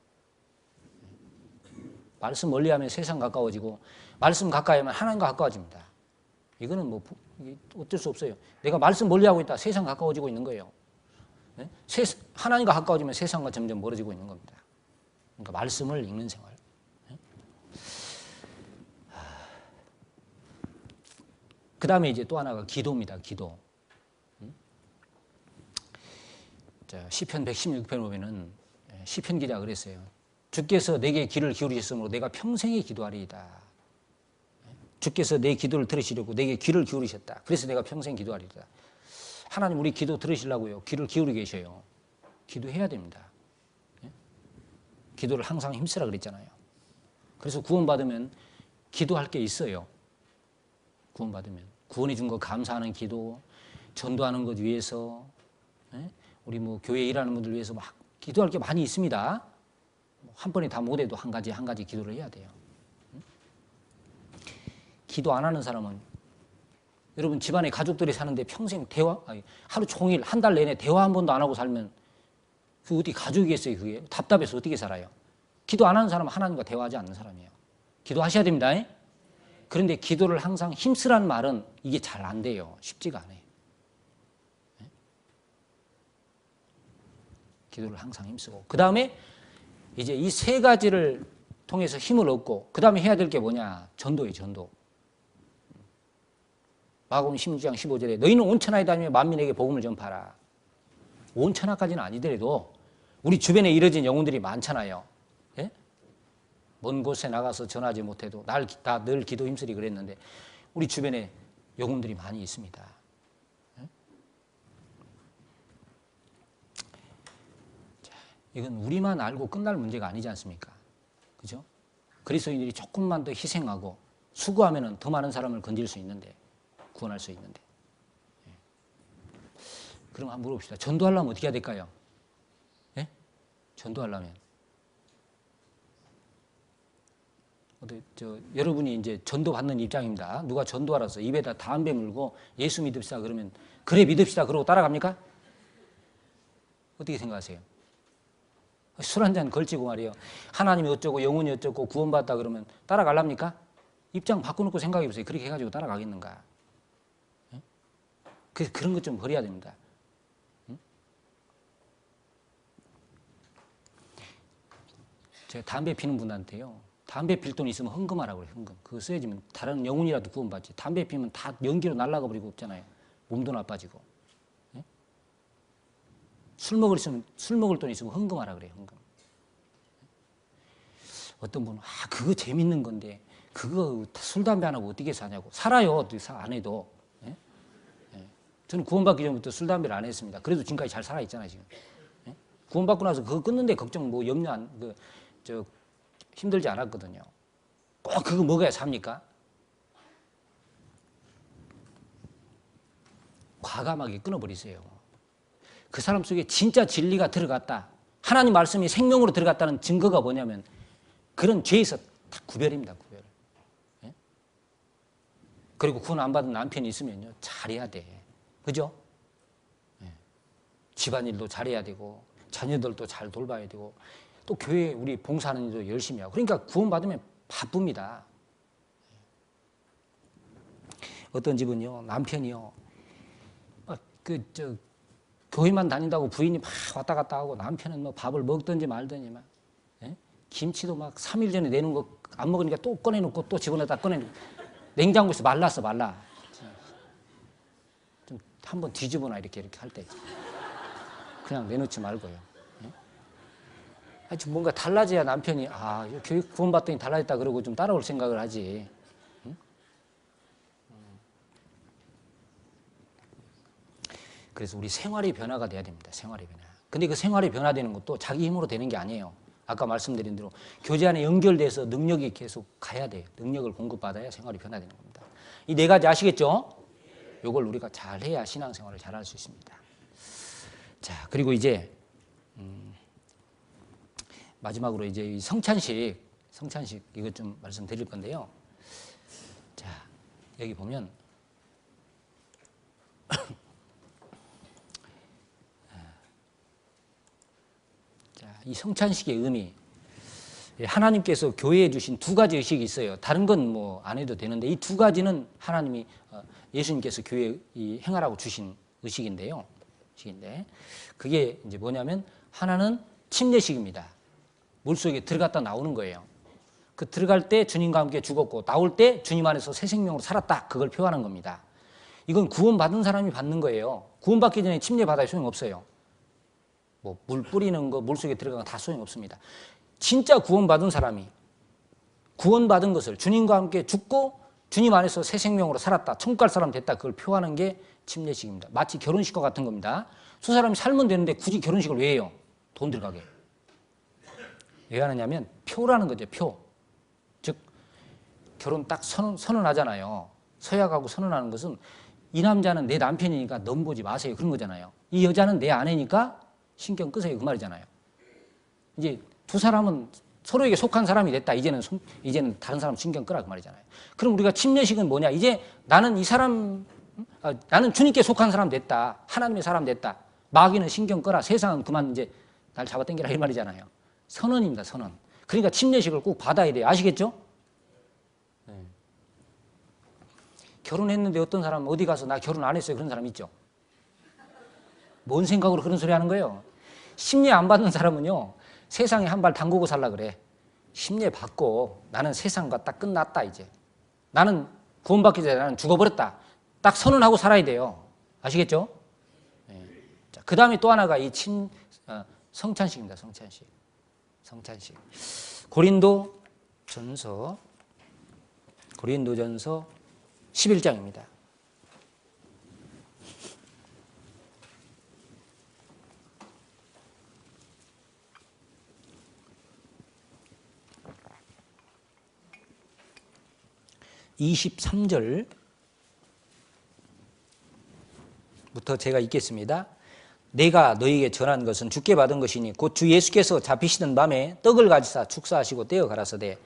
말씀 멀리하면 세상 가까워지고 말씀 가까이 하면 하나님과 가까워집니다. 이거는 뭐 어쩔 수 없어요. 내가 말씀 멀리하고 있다 세상 가까워지고 있는 거예요. 하나님과 가까워지면 세상과 점점 멀어지고 있는 겁니다. 그러니까 말씀을 읽는 생활. 그 다음에 이제 또 하나가 기도입니다. 기도. 시편 116편 보면은 시편 기자가 그랬어요. 주께서 내게 귀를 기울이셨으므로 내가 평생에 기도하리이다. 주께서 내 기도를 들으시려고 내게 귀를 기울이셨다. 그래서 내가 평생 기도하리이다. 하나님 우리 기도 들으시려고요. 귀를 기울이고 계셔요. 기도해야 됩니다. 기도를 항상 힘쓰라 그랬잖아요. 그래서 구원받으면 기도할 게 있어요. 구원받으면. 구원해 준 거 감사하는 기도, 전도하는 것 위해서, 우리 뭐 교회 일하는 분들 위해서 막 기도할 게 많이 있습니다. 한 번에 다 못해도 한 가지 기도를 해야 돼요. 기도 안 하는 사람은 여러분 집안에 가족들이 사는데 평생 하루 종일 한 달 내내 대화 한 번도 안 하고 살면 그 어디 가족이겠어요? 그게 답답해서 어떻게 살아요? 기도 안 하는 사람은 하나님과 대화하지 않는 사람이에요. 기도하셔야 됩니다. 그런데 기도를 항상 힘쓰라는 말은 이게 잘 안 돼요. 쉽지가 않아요. 기도를 항상 힘쓰고 그 다음에 이제 이 세 가지를 통해서 힘을 얻고 그 다음에 해야 될 게 뭐냐? 전도예요. 전도. 마가복음 16장 15절에 너희는 온 천하에 다니며 만민에게 복음을 전파하라. 온 천하까지는 아니더라도 우리 주변에 이뤄진 영혼들이 많잖아요. 예? 먼 곳에 나가서 전하지 못해도 나 늘 기도 힘쓰리 그랬는데 우리 주변에 영혼들이 많이 있습니다. 예? 자, 이건 우리만 알고 끝날 문제가 아니지 않습니까? 그죠? 그리스도인들이 조금만 더 희생하고 수고하면 더 많은 사람을 건질 수 있는데 구원할 수 있는데. 그럼 한번 물어봅시다. 전도하려면 어떻게 해야 될까요? 예? 전도하려면. 여러분이 이제 전도받는 입장입니다. 누가 전도하라서 입에다 담배 물고 예수 믿읍시다 그러면 그래 믿읍시다 그러고 따라갑니까? 어떻게 생각하세요? 술 한 잔 걸치고 말이에요. 하나님이 어쩌고 영혼이 어쩌고 구원받다 그러면 따라갈랍니까? 입장 바꿔놓고 생각해보세요. 그렇게 해가지고 따라가겠는가? 그런 것 좀 버려야 됩니다. 제가 담배 피는 분한테요. 담배 필 돈 있으면 헌금하라고 그래요. 헌금. 그거 써야지면 다른 영혼이라도 구원받지. 담배 피면 다 연기로 날아가 버리고 없잖아요. 몸도 나빠지고. 예? 술 먹을 돈 있으면 헌금하라 그래요. 헌금. 어떤 분은 그거 재밌는 건데 그거 술 담배 안 하고 어떻게 사냐고. 살아요. 안 해도. 예? 예. 저는 구원받기 전부터 술 담배를 안 했습니다. 그래도 지금까지 잘 살아 있잖아요. 지금. 예? 구원받고 나서 그거 끊는데 걱정 염려 힘들지 않았거든요. 꼭 그거 먹어야 삽니까? 과감하게 끊어버리세요. 그 사람 속에 진짜 진리가 들어갔다. 하나님 말씀이 생명으로 들어갔다는 증거가 뭐냐면 그런 죄에서 다 구별입니다. 구별. 예? 그리고 구원 안 받은 남편이 있으면요. 잘해야 돼. 그죠? 예. 집안일도 잘해야 되고 자녀들도 잘 돌봐야 되고 또 교회 우리 봉사하는 일도 열심히 하고 그러니까 구원받으면 바쁩니다. 어떤 집은요 남편이요 교회만 다닌다고 부인이 막 왔다 갔다 하고 남편은 뭐 밥을 먹든지 말든지 막 예? 김치도 막 3일 전에 내놓은 거 안 먹으니까 또 꺼내놓고 또 집어넣다 꺼내놓고 냉장고에서 말라 좀 한번 뒤집어놔 이렇게 할 때 그냥 내놓지 말고요. 뭔가 달라져야 남편이 교육 구원받더니 달라졌다 그러고 좀 따라올 생각을 하지. 응? 그래서 우리 생활의 변화가 돼야 됩니다. 생활의 변화. 근데 그 생활의 변화되는 것도 자기 힘으로 되는 게 아니에요. 아까 말씀드린 대로 교제 안에 연결돼서 능력이 계속 가야 돼요. 능력을 공급받아야 생활이 변화되는 겁니다. 이 네 가지 아시겠죠? 이걸 우리가 잘해야 신앙생활을 잘할 수 있습니다. 자, 그리고 이제 마지막으로 이제 이 성찬식 이것 좀 말씀드릴 건데요. 자, 여기 보면 자, 이 성찬식의 의미 하나님께서 교회에 주신 두 가지 의식이 있어요. 다른 건 뭐 안 해도 되는데 이 두 가지는 하나님이 예수님께서 교회에 행하라고 주신 의식인데요. 그게 이제 뭐냐면 하나는 침례식입니다. 물속에 들어갔다 나오는 거예요. 그 들어갈 때 주님과 함께 죽었고 나올 때 주님 안에서 새 생명으로 살았다. 그걸 표현하는 겁니다. 이건 구원받은 사람이 받는 거예요. 구원받기 전에 침례 받아야 소용없어요. 뭐 물 뿌리는 거 물속에 들어가면 다 소용없습니다. 진짜 구원받은 사람이 구원받은 것을 주님과 함께 죽고 주님 안에서 새 생명으로 살았다, 천국 갈 사람 됐다, 그걸 표하는 게 침례식입니다. 마치 결혼식과 같은 겁니다. 두 사람이 살면 되는데 굳이 결혼식을 왜 해요? 돈 들어가게. 왜 하느냐면 표라는 거죠. 표. 즉 결혼 딱 선언하잖아요. 서약하고 선언하는 것은 이 남자는 내 남편이니까 넘보지 마세요, 그런 거잖아요. 이 여자는 내 아내니까 신경 끄세요, 그 말이잖아요. 이제 두 사람은 서로에게 속한 사람이 됐다. 이제는 다른 사람 신경 끄라, 그 말이잖아요. 그럼 우리가 침례식은 뭐냐? 이제 나는 이 사람, 나는 주님께 속한 사람 됐다. 하나님의 사람 됐다. 마귀는 신경 끄라. 세상은 그만 이제 날 잡아당기라, 이 말이잖아요. 선언입니다, 선언. 그러니까 침례식을 꼭 받아야 돼요. 아시겠죠? 네. 결혼했는데 어떤 사람은 어디 가서 나 결혼 안 했어요, 그런 사람 있죠? 뭔 생각으로 그런 소리 하는 거예요? 침례 안 받는 사람은요, 세상에 한 발 담그고 살라 그래. 침례 받고 나는 세상과 딱 끝났다, 이제. 나는 구원받기 전에 나는 죽어버렸다. 딱 선언하고 살아야 돼요. 아시겠죠? 네. 자, 그 다음에 또 하나가 이 성찬식입니다. 성찬식. 성찬식. 고린도전서 11장입니다. (23절부터) 제가 읽겠습니다. 내가 너희에게 전한 것은 주께 받은 것이니 곧 주 예수께서 잡히시던 밤에 떡을 가지사 축사하시고 떼어 가라사대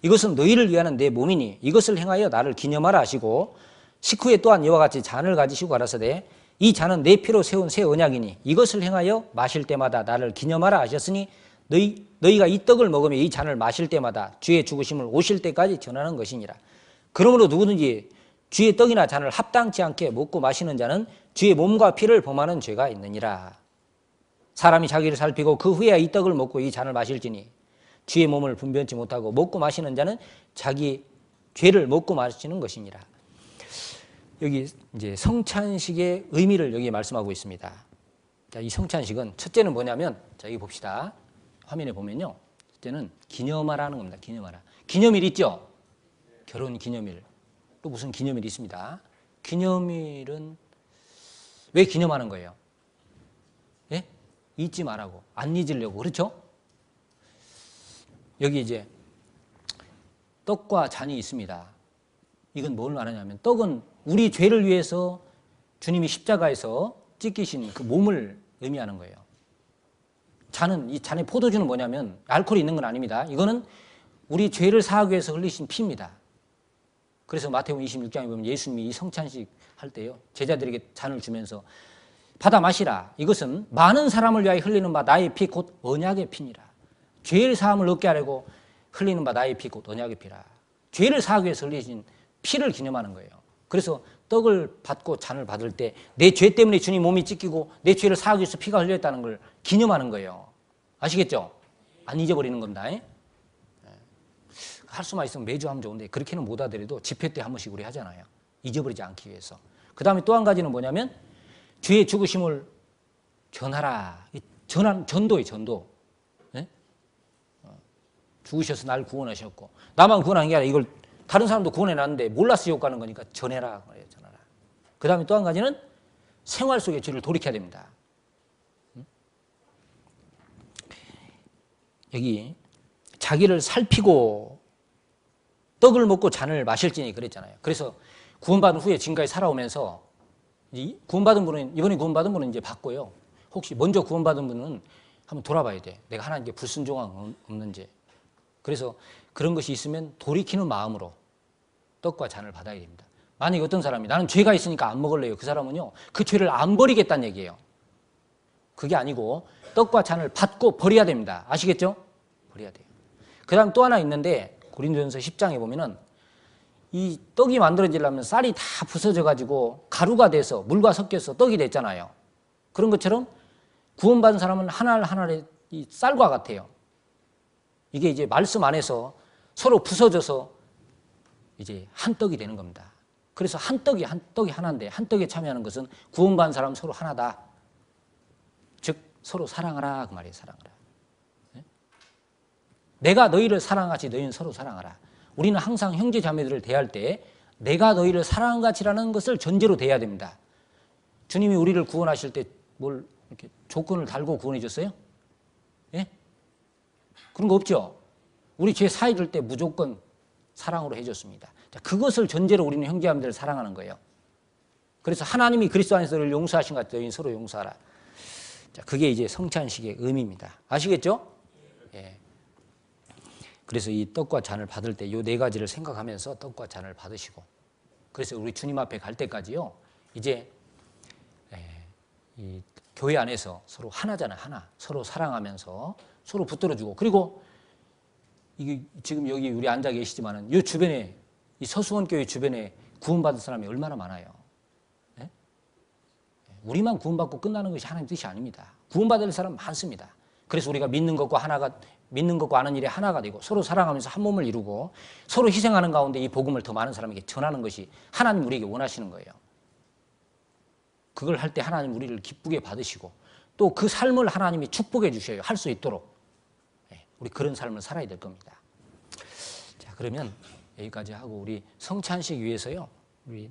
이것은 너희를 위하는 내 몸이니 이것을 행하여 나를 기념하라 하시고 식후에 또한 이와 같이 잔을 가지시고 가라사대 이 잔은 내 피로 세운 새 언약이니 이것을 행하여 마실 때마다 나를 기념하라 하셨으니 너희가 이 떡을 먹으며 이 잔을 마실 때마다 주의 죽으심을 오실 때까지 전하는 것이니라. 그러므로 누구든지 주의 떡이나 잔을 합당치 않게 먹고 마시는 자는 주의 몸과 피를 범하는 죄가 있느니라. 사람이 자기를 살피고 그 후에 이 떡을 먹고 이 잔을 마실지니 주의 몸을 분별치 못하고 먹고 마시는 자는 자기 죄를 먹고 마시는 것이니라. 여기 이제 성찬식의 의미를 여기 말씀하고 있습니다. 자, 이 성찬식은 첫째는 뭐냐면, 자, 여기 봅시다. 화면에 보면요. 첫째는 기념하라는 겁니다. 기념하라. 기념일 있죠? 결혼 기념일. 또 무슨 기념일이 있습니다. 기념일은 왜 기념하는 거예요? 예? 잊지 말라고. 안 잊으려고. 그렇죠? 여기 이제 떡과 잔이 있습니다. 이건 뭘 말하냐면 떡은 우리 죄를 위해서 주님이 십자가에서 찢기신 그 몸을 의미하는 거예요. 잔은, 이 잔의 포도주는 뭐냐면 알코올이 있는 건 아닙니다. 이거는 우리 죄를 사하기 위해서 흘리신 피입니다. 그래서 마태복음 26장에 보면 예수님이 이 성찬식 할 때요, 제자들에게 잔을 주면서 받아 마시라. 이것은 많은 사람을 위하여 흘리는 바 나의 피 곧 언약의 피니라. 죄를 사함을 얻게 하려고 흘리는 바 나의 피 곧 언약의 피라. 죄를 사하기 위해서 흘리신 피를 기념하는 거예요. 그래서 떡을 받고 잔을 받을 때 내 죄 때문에 주님 몸이 찢기고 내 죄를 사하기 위해서 피가 흘렸다는 걸 기념하는 거예요. 아시겠죠? 안 잊어버리는 겁니다. 할 수만 있으면 매주 하면 좋은데 그렇게는 못 하더라도 집회 때 한 번씩 우리 하잖아요. 잊어버리지 않기 위해서. 그 다음에 또 한 가지는 뭐냐면 주의 죽으심을 전하라. 전도예요. 전도. 네? 죽으셔서 날 구원하셨고 나만 구원한 게 아니라 이걸 다른 사람도 구원해놨는데 몰라서 욕하는 거니까 전해라. 전하라. 그 다음에 또 한 가지는 생활 속의 죄를 돌이켜야 됩니다. 여기 자기를 살피고 떡을 먹고 잔을 마실지니 그랬잖아요. 그래서 구원받은 후에 지금까지 살아오면서 구원받은 분은, 이번에 구원받은 분은 이제 받고요. 혹시 먼저 구원받은 분은 한번 돌아봐야 돼. 내가 하나님께 불순종한 없는지. 그래서 그런 것이 있으면 돌이키는 마음으로 떡과 잔을 받아야 됩니다. 만약에 어떤 사람이 나는 죄가 있으니까 안 먹을래요. 그 사람은요, 그 죄를 안 버리겠다는 얘기예요. 그게 아니고 떡과 잔을 받고 버려야 됩니다. 아시겠죠? 버려야 돼요. 그 다음 또 하나 있는데 고린도전서 10장에 보면은 이 떡이 만들어지려면 쌀이 다 부서져가지고 가루가 돼서 물과 섞여서 떡이 됐잖아요. 그런 것처럼 구원받은 사람은 하나하나의 이 쌀과 같아요. 이게 이제 말씀 안에서 서로 부서져서 이제 한 떡이 되는 겁니다. 그래서 한 떡이 하나인데 한 떡에 참여하는 것은 구원받은 사람 서로 하나다. 즉 서로 사랑하라 그 말이에요. 사랑하라. 내가 너희를 사랑하지 너희는 서로 사랑하라. 우리는 항상 형제 자매들을 대할 때 내가 너희를 사랑한 같이라는 것을 전제로 대해야 됩니다. 주님이 우리를 구원하실 때 뭘 이렇게 조건을 달고 구원해 줬어요? 예? 그런 거 없죠? 우리 죄 사해줄 때 무조건 사랑으로 해줬습니다. 자, 그것을 전제로 우리는 형제자매들을 사랑하는 거예요. 그래서 하나님이 그리스도 안에서 너를 용서하신 것 같이 너희는 서로 용서하라. 자, 그게 이제 성찬식의 의미입니다. 아시겠죠? 예. 그래서 이 떡과 잔을 받을 때 이 네 가지를 생각하면서 떡과 잔을 받으시고, 그래서 우리 주님 앞에 갈 때까지요, 이제 이 교회 안에서 서로 하나잖아요. 하나. 서로 사랑하면서 서로 붙들어주고, 그리고 이게 지금 여기 우리 앉아 계시지만은 이 주변에, 이 서수원교회 주변에 구원받은 사람이 얼마나 많아요. 네? 우리만 구원받고 끝나는 것이 하나님 뜻이 아닙니다. 구원받을 사람 많습니다. 그래서 우리가 믿는 것과 아는 일이 하나가 되고 서로 사랑하면서 한 몸을 이루고 서로 희생하는 가운데 이 복음을 더 많은 사람에게 전하는 것이 하나님 우리에게 원하시는 거예요. 그걸 할 때 하나님 우리를 기쁘게 받으시고 또 그 삶을 하나님이 축복해 주셔요. 할 수 있도록. 우리 그런 삶을 살아야 될 겁니다. 자, 그러면 여기까지 하고 우리 성찬식 위해서요, 우리